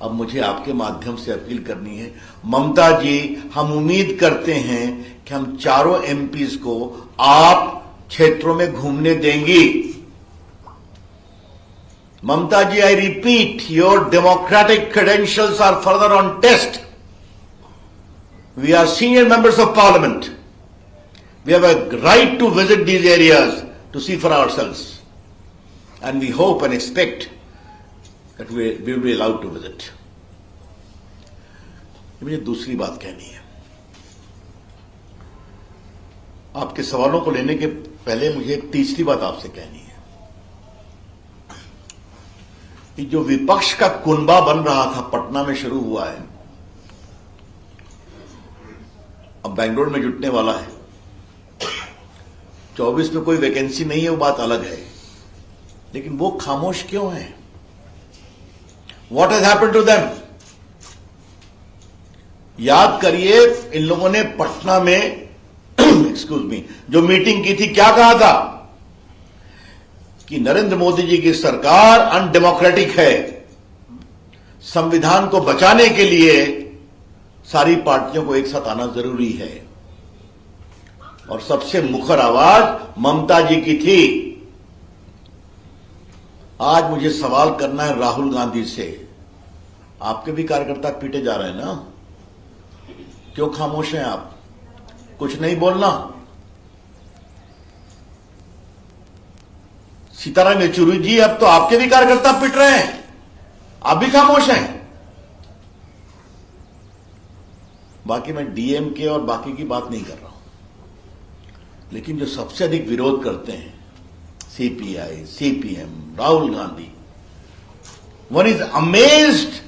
अब मुझे आपके माध्यम से अपील करनी है, ममता जी, हम उम्मीद करते हैं कि हम चारों एमपीज को आप क्षेत्रों में घूमने देंगी। Mamata ji, I repeat, your democratic credentials are further on test. We are senior members of parliament. We have a right to visit these areas to see for ourselves, and we hope and expect that we will be allowed to visit. मुझे दूसरी बात कहनी है। आपके सवालों को लेने के पहले मुझे एक तीसरी बात आपसे कहनी है कि जो विपक्ष का कुनबा बन रहा था, पटना में शुरू हुआ है, अब बेंगलोर में जुटने वाला है। 24 में कोई वैकेंसी नहीं है, वो बात अलग है, लेकिन वो खामोश क्यों है? What has happened to them? याद करिए, इन लोगों ने पटना में एक्सक्यूज मी जो मीटिंग की थी, क्या कहा था कि नरेंद्र मोदी जी की सरकार अनडेमोक्रेटिक है, संविधान को बचाने के लिए सारी पार्टियों को एक साथ आना जरूरी है, और सबसे मुखर आवाज ममता जी की थी। आज मुझे सवाल करना है राहुल गांधी से, आपके भी कार्यकर्ता पीटे जा रहे हैं ना, क्यों खामोश हैं आप? कुछ नहीं बोलना? सीताराम येचुरी जी, अब तो आपके भी कार्यकर्ता पिट रहे हैं, आप भी खामोश हैं। बाकी मैं डीएमके और बाकी की बात नहीं कर रहा हूं, लेकिन जो सबसे अधिक विरोध करते हैं, CPI, CPM, Rahul Gandhi, one is amazed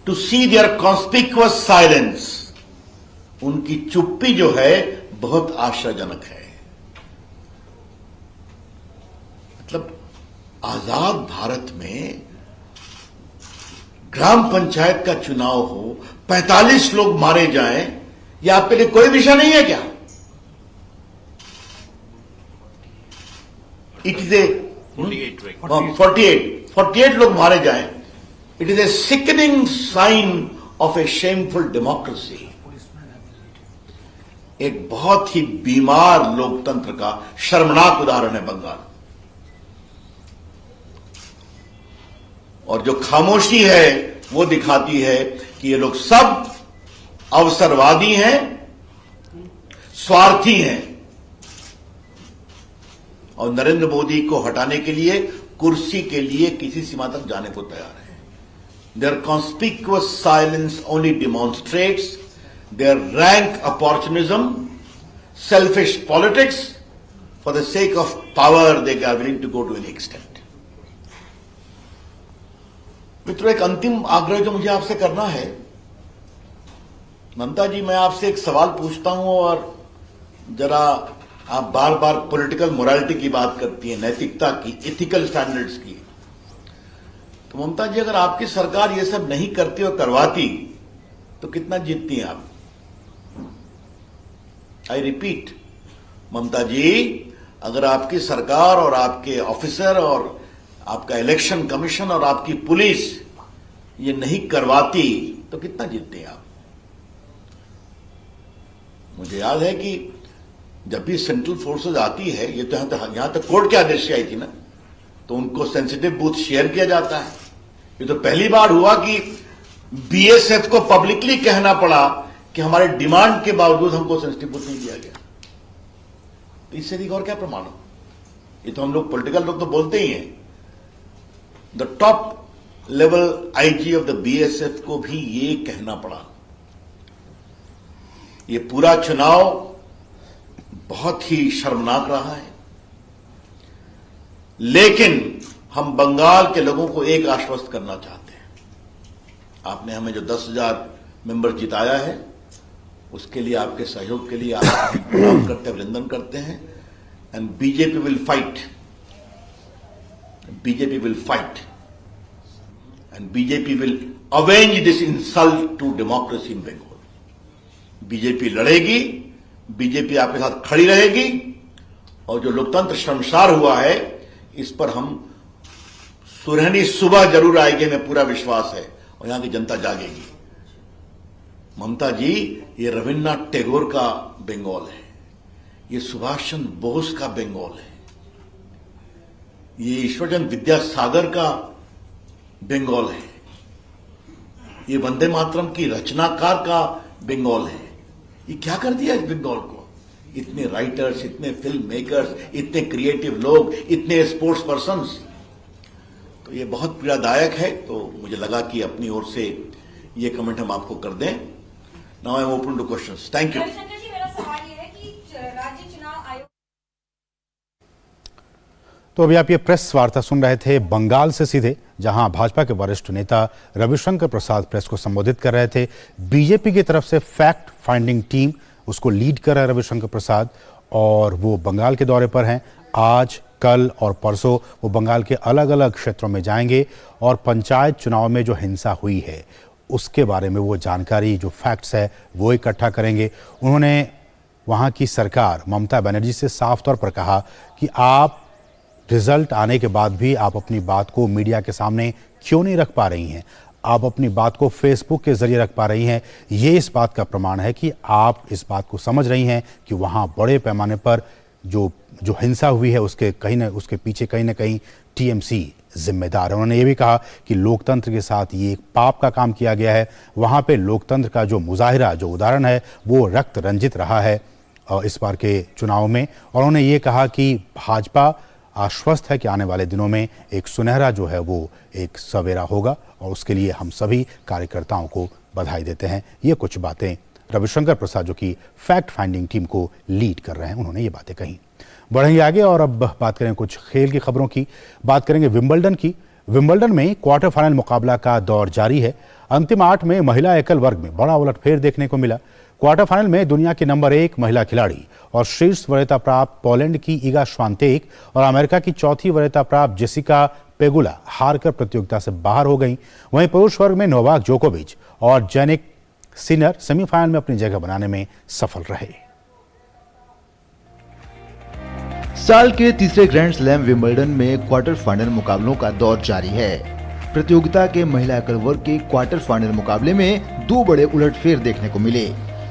to see their conspicuous silence. उनकी चुप्पी जो है बहुत आश्चर्यजनक है। मतलब आजाद भारत में ग्राम पंचायत का चुनाव हो, 45 लोग मारे जाएं, यह आपके लिए कोई विषय नहीं है क्या? इट इज ए 48 लोग मारे जाएं, it is a sickening sign of a shameful democracy. एक बहुत ही बीमार लोकतंत्र का शर्मनाक उदाहरण है बंगाल। और जो खामोशी है वो दिखाती है कि ये लोग सब अवसरवादी हैं, स्वार्थी हैं, और नरेंद्र मोदी को हटाने के लिए, कुर्सी के लिए किसी सीमा तक जाने को तैयार है। Their conspicuous silence only demonstrates their rank opportunism, selfish politics, for the sake of power they are willing to go to any extent. मित्रों, एक अंतिम आग्रह जो मुझे आपसे करना है, ममता जी, मैं आपसे एक सवाल पूछता हूं, और जरा आप बार बार पॉलिटिकल मोरालिटी की बात करती हैं, नैतिकता की, एथिकल स्टैंडर्ड्स की। तो ममता जी, अगर आपकी सरकार ये सब नहीं करती और करवाती तो कितना जीतती हैं आप? आई रिपीट, ममता जी, अगर आपकी सरकार और आपके ऑफिसर और आपका इलेक्शन कमीशन और आपकी पुलिस ये नहीं करवाती तो कितना जीतते आप? मुझे याद है कि जब भी सेंट्रल फोर्सेज आती है, ये तो यहां तक कोर्ट के आदेश से आई थी ना, तो उनको सेंसिटिव बूथ शेयर किया जाता है। ये तो पहली बार हुआ कि बीएसएफ को पब्लिकली कहना पड़ा कि हमारे डिमांड के बावजूद हमको सेंसिटिव बूथ नहीं दिया गया। तो इससे अधिक और क्या प्रमाण हो? ये तो हम लोग पॉलिटिकल लोग तो बोलते ही हैं। The top level IG of the BSF को भी ये कहना पड़ा। ये पूरा चुनाव बहुत ही शर्मनाक रहा है, लेकिन हम बंगाल के लोगों को एक आश्वस्त करना चाहते हैं। आपने हमें जो 10,000 मेंबर जिताया है, उसके लिए, आपके सहयोग के लिए आप प्रणाम करते, अभिनंदन करते हैं। And BJP will fight, BJP will fight and BJP will avenge this insult to democracy in Bengal. BJP लड़ेगी, बीजेपी आपके साथ खड़ी रहेगी, और जो लोकतंत्र शर्मसार हुआ है, इस पर हम सुनहरी सुबह जरूर आएगी, हमें पूरा विश्वास है, और यहां की जनता जागेगी। ममता जी, ये रविन्द्रनाथ टैगोर का बंगाल है, ये सुभाष चंद्र बोस का बंगाल है, ये ईश्वरचंद्र विद्यासागर का बंगाल है, ये वंदे मातरम की रचनाकार का बंगाल है। ये क्या कर दिया इस बंगाल को? इतने राइटर्स, इतने फिल्म मेकर्स, इतने क्रिएटिव लोग, इतने स्पोर्ट्स पर्सन्स, तो ये बहुत पीड़ादायक है। तो मुझे लगा कि अपनी ओर से ये कमेंट हम आपको कर दें। Now I am open two questions. Thank you. तो अभी आप ये प्रेस वार्ता सुन रहे थे बंगाल से सीधे, जहां भाजपा के वरिष्ठ नेता रविशंकर प्रसाद प्रेस को संबोधित कर रहे थे। बीजेपी की तरफ से फैक्ट फाइंडिंग टीम, उसको लीड कर रहे हैं रविशंकर प्रसाद, और वो बंगाल के दौरे पर हैं। आज, कल और परसों वो बंगाल के अलग अलग क्षेत्रों में जाएंगे और पंचायत चुनाव में जो हिंसा हुई है उसके बारे में वो जानकारी, जो फैक्ट्स है, वो इकट्ठा करेंगे। उन्होंने वहाँ की सरकार ममता बनर्जी से साफ तौर पर कहा कि आप रिजल्ट आने के बाद भी आप अपनी बात को मीडिया के सामने क्यों नहीं रख पा रही हैं, आप अपनी बात को फेसबुक के जरिए रख पा रही हैं। ये इस बात का प्रमाण है कि आप इस बात को समझ रही हैं कि वहाँ बड़े पैमाने पर जो हिंसा हुई है उसके पीछे कहीं ना कहीं टीएमसी जिम्मेदार है। उन्होंने ये भी कहा कि लोकतंत्र के साथ ये एक पाप का काम किया गया है। वहाँ पे लोकतंत्र का जो मुजाहिरा, जो उदाहरण है, वो रक्त रंजित रहा है इस बार के चुनाव में। और उन्होंने ये कहा कि भाजपा आश्वस्त है कि आने वाले दिनों में एक सुनहरा जो है वो एक सवेरा होगा, और उसके लिए हम सभी कार्यकर्ताओं को बधाई देते हैं। ये कुछ बातें रविशंकर प्रसाद, जो कि फैक्ट फाइंडिंग टीम को लीड कर रहे हैं, उन्होंने ये बातें कही। बढ़ेंगे आगे और अब बात करें कुछ खेल की खबरों की। बात करेंगे विंबलडन की। विंबलडन में क्वार्टर फाइनल मुकाबला का दौर जारी है। अंतिम 8 में महिला एकल वर्ग में बड़ा उलटफेर देखने को मिला। क्वार्टर फाइनल में दुनिया की नंबर 1 महिला खिलाड़ी और शीर्ष वरीयता प्राप्त पोलैंड की इगा श्वांतेक और अमेरिका की चौथी वरीयता प्राप्त जेसिका पेगुला हारकर प्रतियोगिता से बाहर हो गईं। वहीं पुरुष वर्ग में नोवाक जोकोविच और जेनिक सिनर सेमीफाइनल में अपनी जगह बनाने में सफल रहे। साल के तीसरे ग्रैंड स्लैम विंबलडन में क्वार्टर फाइनल मुकाबलों का दौर जारी है। प्रतियोगिता के महिला एकल वर्ग के क्वार्टर फाइनल मुकाबले में 2 बड़े उलटफेर देखने को मिले।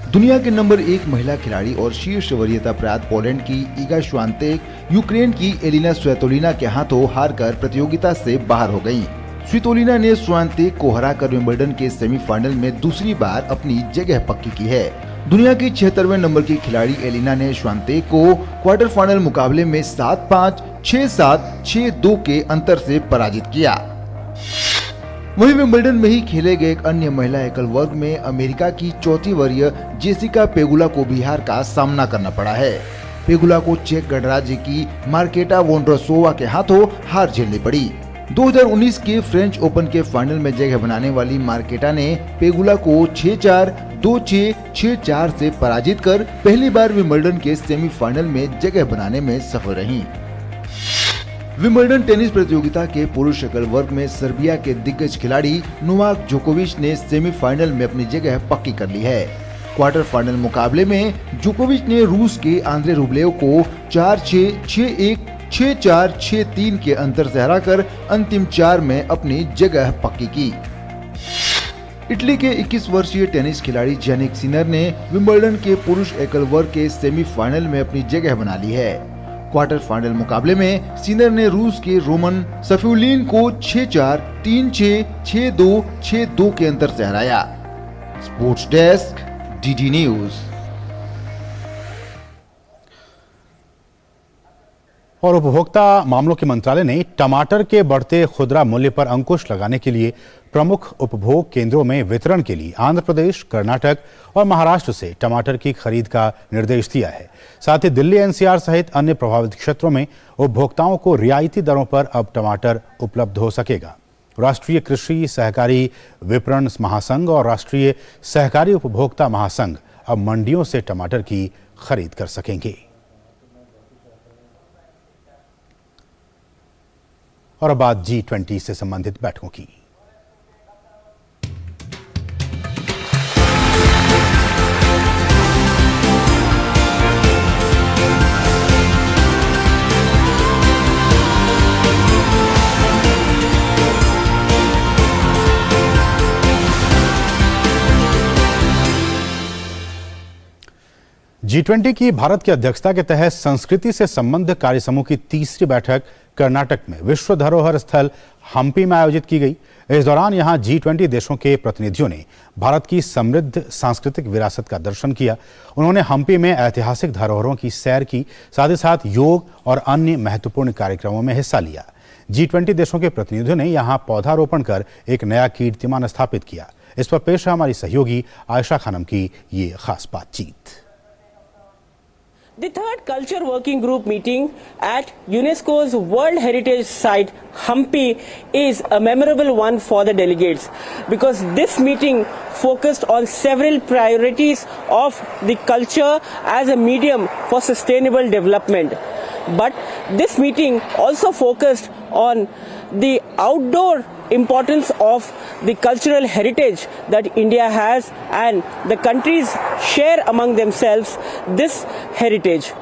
दुनिया के नंबर 1 महिला खिलाड़ी और शीर्ष वरीयता प्राप्त पोलैंड की इगा श्वांतेक यूक्रेन की एलिना स्वेतोलिना के हाथों हारकर प्रतियोगिता से बाहर हो गयीं। स्वेतोलिना ने श्वांतेक को हराकर विंबलडन के सेमीफाइनल में दूसरी बार अपनी जगह पक्की की है। दुनिया की 76वें नंबर की खिलाड़ी एलिना ने श्वांतेक को क्वार्टर फाइनल मुकाबले में 7-5, 6-7, 6-2 के अंतर से पराजित किया। वहीं विंबलडन में ही खेले गए एक अन्य महिला एकल वर्ग में अमेरिका की चौथी वरीय जेसिका पेगुला को भी हार का सामना करना पड़ा है। पेगुला को चेक गणराज्य की मार्केटा वोंड्रोसोवा के हाथों हार झेलनी पड़ी। 2019 के फ्रेंच ओपन के फाइनल में जगह बनाने वाली मार्केटा ने पेगुला को 6-4, 2-6, 6-4 से पराजित कर पहली बार विंबलडन के सेमीफाइनल में जगह बनाने में सफल रहीं। विंबलडन टेनिस प्रतियोगिता के पुरुष एकल वर्ग में सर्बिया के दिग्गज खिलाड़ी नोवाक जोकोविच ने सेमीफाइनल में अपनी जगह पक्की कर ली है। क्वार्टर फाइनल मुकाबले में जोकोविच ने रूस के आंद्रे रुब्लेव को 4-6, 6-1, 6-4, 6-3 के अंतर से हराकर अंतिम 4 में अपनी जगह पक्की की। इटली के 21 वर्षीय टेनिस खिलाड़ी जेनिक सिनर ने विंबलडन के पुरुष एकल वर्ग के सेमीफाइनल में अपनी जगह बना ली है। क्वार्टर फाइनल मुकाबले में सिनर ने रूस के रोमन सफिउलिन को 6-4, 3-6, 6-2, 6-2 के अंतर से हराया। Sports desk, DD news. और उपभोक्ता मामलों के मंत्रालय ने टमाटर के बढ़ते खुदरा मूल्य पर अंकुश लगाने के लिए प्रमुख उपभोग केंद्रों में वितरण के लिए आंध्र प्रदेश, कर्नाटक और महाराष्ट्र से टमाटर की खरीद का निर्देश दिया है। साथ ही दिल्ली, एनसीआर सहित अन्य प्रभावित क्षेत्रों में उपभोक्ताओं को रियायती दरों पर अब टमाटर उपलब्ध हो सकेगा। राष्ट्रीय कृषि सहकारी विपणन महासंघ और राष्ट्रीय सहकारी उपभोक्ता महासंघ अब मंडियों से टमाटर की खरीद कर सकेंगे। और अब बात G20 से संबंधित बैठकों की। G20 की भारत की अध्यक्षता के तहत संस्कृति से संबद्ध कार्यसमूह की तीसरी बैठक कर्नाटक में विश्व धरोहर स्थल हम्पी में आयोजित की गई। इस दौरान यहां G20 देशों के प्रतिनिधियों ने भारत की समृद्ध सांस्कृतिक विरासत का दर्शन किया। उन्होंने हम्पी में ऐतिहासिक धरोहरों की सैर की, साथ ही साथ योग और अन्य महत्वपूर्ण कार्यक्रमों में हिस्सा लिया। G20 देशों के प्रतिनिधियों ने यहां पौधारोपण कर एक नया कीर्तिमान स्थापित किया। इस पर पेश है हमारी सहयोगी आयशा खानम की ये खास बातचीत। The third Culture Working Group meeting at UNESCO's World Heritage Site Hampi is a memorable one for the delegates because this meeting focused on several priorities of the culture as a medium for sustainable development. But this meeting also focused on the outdoor importance of the cultural heritage that India has, and the countries share among themselves this heritage.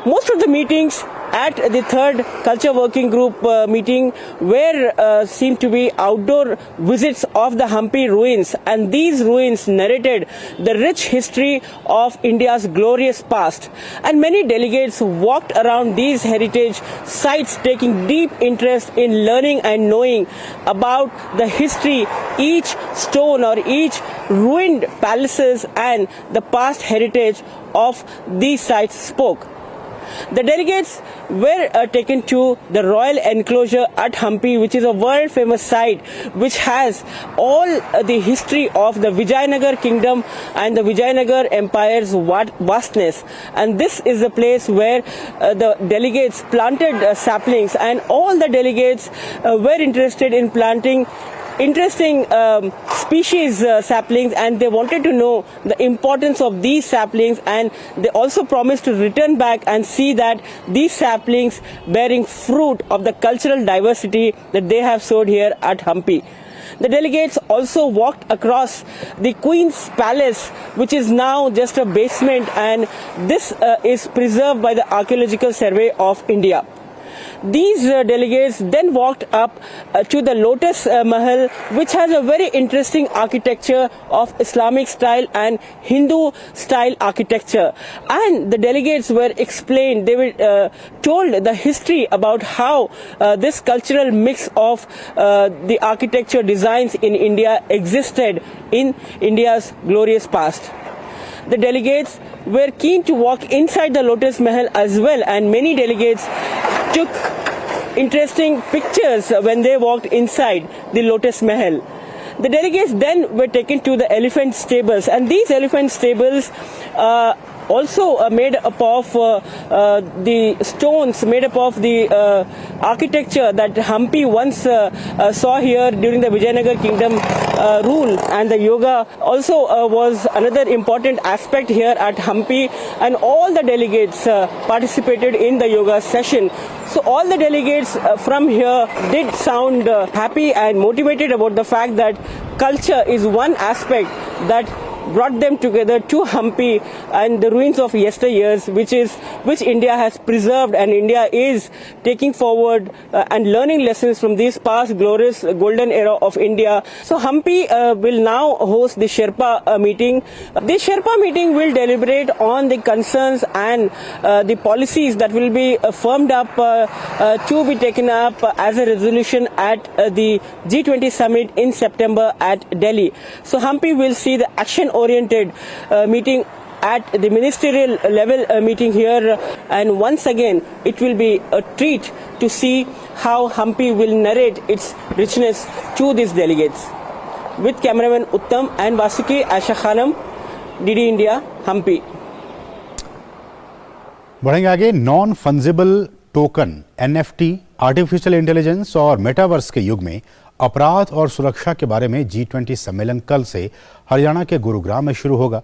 Most of the meetings at the third Culture Working Group meeting were seemed to be outdoor visits of the Hampi ruins, and these ruins narrated the rich history of India's glorious past. And many delegates walked around these heritage sites taking deep interest in learning and knowing about the history, each stone or each ruined palaces and the past heritage of these sites spoke. The delegates were taken to the royal enclosure at Hampi, which is a world famous site which has all the history of the Vijayanagar kingdom and the Vijayanagar empire's vastness. And this is the place where the delegates planted saplings, and all the delegates were interested in planting interesting species saplings, and they wanted to know the importance of these saplings, and they also promised to return back and see that these saplings bearing fruit of the cultural diversity that they have sowed here at Hampi. The delegates also walked across the Queen's Palace, which is now just a basement, and this is preserved by the Archaeological Survey of India. These delegates then walked up to the Lotus Mahal, which has a very interesting architecture of Islamic style and Hindu style architecture. And the delegates were explained, they were told the history about how this cultural mix of the architecture designs in India existed in India's glorious past. The delegates were keen to walk inside the Lotus Mahal as well, and many delegates took interesting pictures when they walked inside the Lotus Mahal. The delegates then were taken to the elephant stables, and these elephant stables also made up of the stones, made up of the architecture that Hampi once saw here during the Vijayanagar kingdom rule, and the yoga also was another important aspect here at Hampi, and all the delegates participated in the yoga session. So all the delegates from here did sound happy and motivated about the fact that culture is one aspect that brought them together to Hampi and the ruins of yesteryears, which India has preserved, and India is taking forward and learning lessons from this past glorious golden era of India. So Hampi will now host the Sherpa meeting. The Sherpa meeting will deliberate on the concerns and the policies that will be firmed up to be taken up as a resolution at the G20 summit in September at Delhi. So Hampi will see the action-oriented meeting at the ministerial level meeting here, and once again it will be a treat to see how Hampi will narrate its richness to these delegates. With cameraman Uttam and Vasuki, Asha Khanam, DD India, Hampi. बढ़ेंगे आगे। Non fungible token NFT, artificial intelligence और मेटावर्स के युग में अपराध और सुरक्षा के बारे में G20 सम्मेलन कल से हरियाणा के गुरुग्राम में शुरू होगा।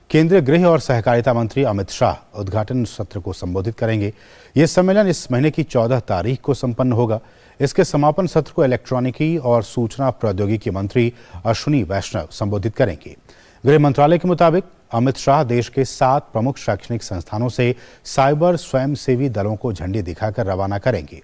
केंद्रीय गृह और सहकारिता मंत्री अमित शाह उद्घाटन सत्र को संबोधित करेंगे। यह सम्मेलन इस महीने की 14 तारीख को संपन्न होगा। इसके समापन सत्र को इलेक्ट्रॉनिकी और सूचना प्रौद्योगिकी मंत्री अश्विनी वैष्णव संबोधित करेंगे। गृह मंत्रालय के मुताबिक अमित शाह देश के 7 प्रमुख शैक्षणिक संस्थानों से साइबर स्वयंसेवी दलों को झंडी दिखाकर रवाना करेंगे।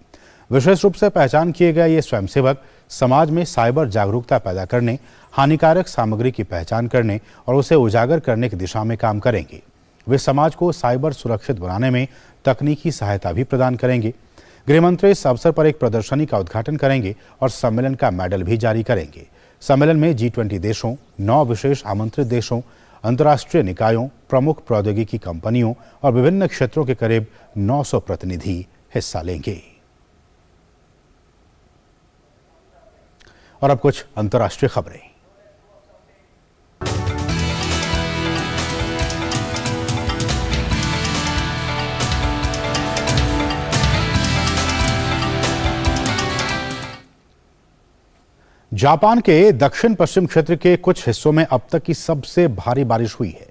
विशेष रूप से पहचान किए गए ये स्वयंसेवक समाज में साइबर जागरूकता पैदा करने, हानिकारक सामग्री की पहचान करने और उसे उजागर करने की दिशा में काम करेंगे। वे समाज को साइबर सुरक्षित बनाने में तकनीकी सहायता भी प्रदान करेंगे। गृहमंत्री इस अवसर पर एक प्रदर्शनी का उद्घाटन करेंगे और सम्मेलन का मेडल भी जारी करेंगे। सम्मेलन में G20 देशों, 9 विशेष आमंत्रित देशों, अंतर्राष्ट्रीय निकायों, प्रमुख प्रौद्योगिकी कंपनियों और विभिन्न क्षेत्रों के करीब 900 प्रतिनिधि हिस्सा लेंगे। और अब कुछ अंतर्राष्ट्रीय खबरें। जापान के दक्षिण पश्चिम क्षेत्र के कुछ हिस्सों में अब तक की सबसे भारी बारिश हुई है।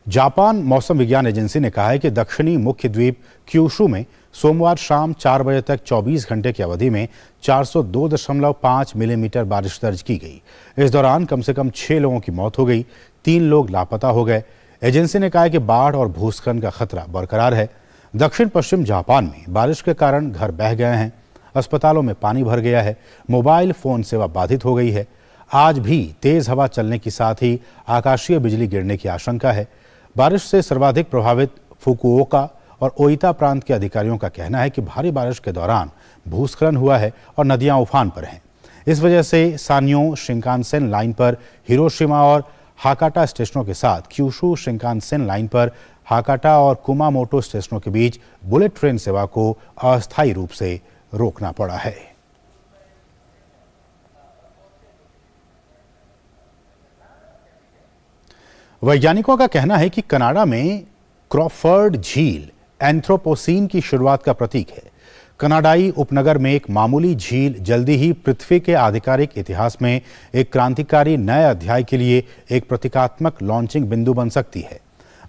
जापान मौसम विज्ञान एजेंसी ने कहा है कि दक्षिणी मुख्य द्वीप क्यूशू में सोमवार शाम 4 बजे तक 24 घंटे की अवधि में 402.5 मिलीमीटर बारिश दर्ज की गई। इस दौरान कम से कम 6 लोगों की मौत हो गई, 3 लोग लापता हो गए। एजेंसी ने कहा है कि बाढ़ और भूस्खलन का खतरा बरकरार है। दक्षिण पश्चिम जापान में बारिश के कारण घर बह गए हैं, अस्पतालों में पानी भर गया है, मोबाइल फोन सेवा बाधित हो गई है। आज भी तेज हवा चलने के साथ ही आकाशीय बिजली गिरने की आशंका है। बारिश से सर्वाधिक प्रभावित फुकुओका और ओइता प्रांत के अधिकारियों का कहना है कि भारी बारिश के दौरान भूस्खलन हुआ है और नदियां उफान पर हैं। इस वजह से सान्यो शिंकानसेन लाइन पर हिरोशिमा और हाकाटा स्टेशनों के साथ क्यूशू शिंकानसेन लाइन पर हाकाटा और कुमामोटो स्टेशनों के बीच बुलेट ट्रेन सेवा को अस्थायी रूप से रोकना पड़ा है। वैज्ञानिकों का कहना है कि कनाडा में क्रॉफर्ड झील एंथ्रोपोसीन की शुरुआत का प्रतीक है। कनाडाई उपनगर में एक मामूली झील जल्दी ही पृथ्वी के आधिकारिक इतिहास में एक क्रांतिकारी नए अध्याय के लिए एक प्रतीकात्मक लॉन्चिंग बिंदु बन सकती है।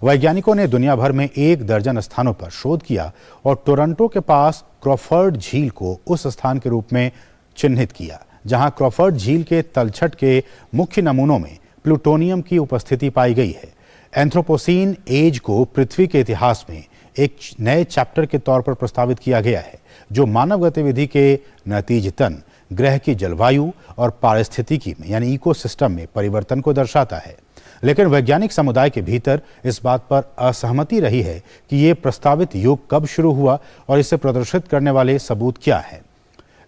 वैज्ञानिकों ने दुनिया भर में 1 दर्जन स्थानों पर शोध किया और टोरंटो के पास क्रॉफर्ड झील को उस स्थान के रूप में चिन्हित किया जहां क्रॉफर्ड झील के तलछट के मुख्य नमूनों में प्लूटोनियम की उपस्थिति पाई गई है। एंथ्रोपोसीन एज को पृथ्वी के इतिहास में एक नए चैप्टर के तौर पर प्रस्तावित किया गया है, जो मानव गतिविधि के नतीजतन ग्रह की जलवायु और पारिस्थितिकी में यानी इकोसिस्टम में परिवर्तन को दर्शाता है। लेकिन वैज्ञानिक समुदाय के भीतर इस बात पर असहमति रही है कि ये प्रस्तावित युग कब शुरू हुआ और इसे प्रदर्शित करने वाले सबूत क्या हैं।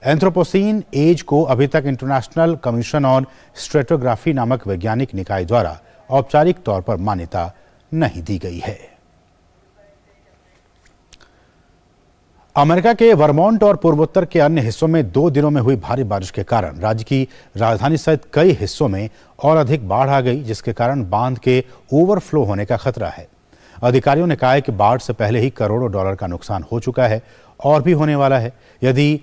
एंथ्रोपोसीन एज को अभी तक इंटरनेशनल कमीशन ऑन स्ट्रेटोग्राफी नामक वैज्ञानिक निकाय द्वारा औपचारिक तौर पर मान्यता नहीं दी गई है। अमेरिका के वर्मोंट और पूर्वोत्तर के अन्य हिस्सों में 2 दिनों में हुई भारी बारिश के कारण राज्य की राजधानी सहित कई हिस्सों में और अधिक बाढ़ आ गई, जिसके कारण बांध के ओवरफ्लो होने का खतरा है। अधिकारियों ने कहा है कि बाढ़ से पहले ही करोड़ों डॉलर का नुकसान हो चुका है और भी होने वाला है। यदि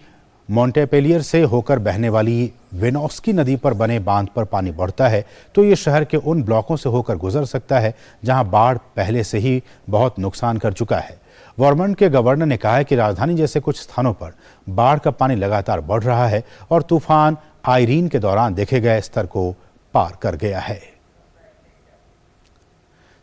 मॉन्टेपेलियर से होकर बहने वाली वेनोस्की नदी पर बने बांध पर पानी बढ़ता है तो ये शहर के उन ब्लॉकों से होकर गुजर सकता है जहां बाढ़ पहले से ही बहुत नुकसान कर चुका है। वर्मोंट के गवर्नर ने कहा है कि राजधानी जैसे कुछ स्थानों पर बाढ़ का पानी लगातार बढ़ रहा है और तूफान आइरीन के दौरान देखे गए स्तर को पार कर गया है।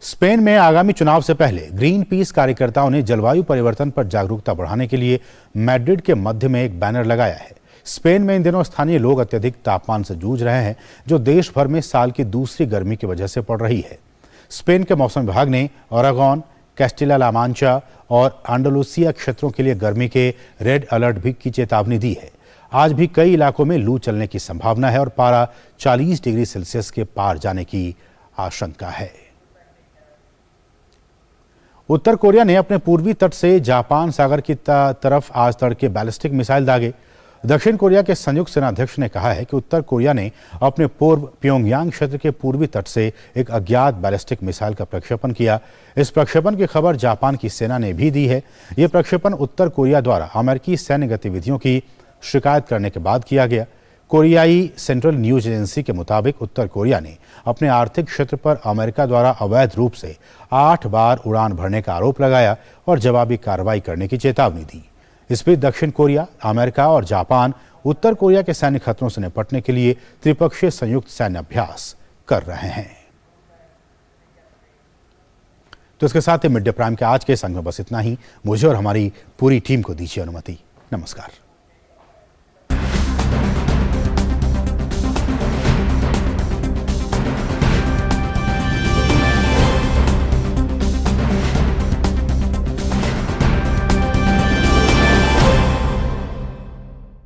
स्पेन में आगामी चुनाव से पहले ग्रीन पीस कार्यकर्ताओं ने जलवायु परिवर्तन पर जागरूकता बढ़ाने के लिए मैड्रिड के मध्य में एक बैनर लगाया है। स्पेन में इन दिनों स्थानीय लोग अत्यधिक तापमान से जूझ रहे हैं, जो देश भर में साल की दूसरी गर्मी की वजह से पड़ रही है। स्पेन के मौसम विभाग ने ओरेगोन, कैस्टिला ला मांचा और अंडालुसिया क्षेत्रों के लिए गर्मी के रेड अलर्ट भी की चेतावनी दी है। आज भी कई इलाकों में लू चलने की संभावना है और पारा 40 डिग्री सेल्सियस के पार जाने की आशंका है। उत्तर कोरिया ने अपने पूर्वी तट से जापान सागर की तरफ आज तड़के बैलिस्टिक मिसाइल दागे। दक्षिण कोरिया के संयुक्त सेनाध्यक्ष ने कहा है कि उत्तर कोरिया ने अपने पूर्व प्योंगयांग क्षेत्र के पूर्वी तट से एक अज्ञात बैलिस्टिक मिसाइल का प्रक्षेपण किया। इस प्रक्षेपण की खबर जापान की सेना ने भी दी है। यह प्रक्षेपण उत्तर कोरिया द्वारा अमेरिकी सैन्य गतिविधियों की शिकायत करने के बाद किया गया। कोरियाई सेंट्रल न्यूज एजेंसी के मुताबिक उत्तर कोरिया ने अपने आर्थिक क्षेत्र पर अमेरिका द्वारा अवैध रूप से 8 बार उड़ान भरने का आरोप लगाया और जवाबी कार्रवाई करने की चेतावनी दी। इस बीच दक्षिण कोरिया, अमेरिका और जापान उत्तर कोरिया के सैन्य खतरों से निपटने के लिए त्रिपक्षीय संयुक्त सैन्य अभ्यास कर रहे हैं। तो इसके साथ ही मिड डे प्राइम के आज के संग में बस इतना ही। मुझे और हमारी पूरी टीम को दीजिए अनुमति। नमस्कार।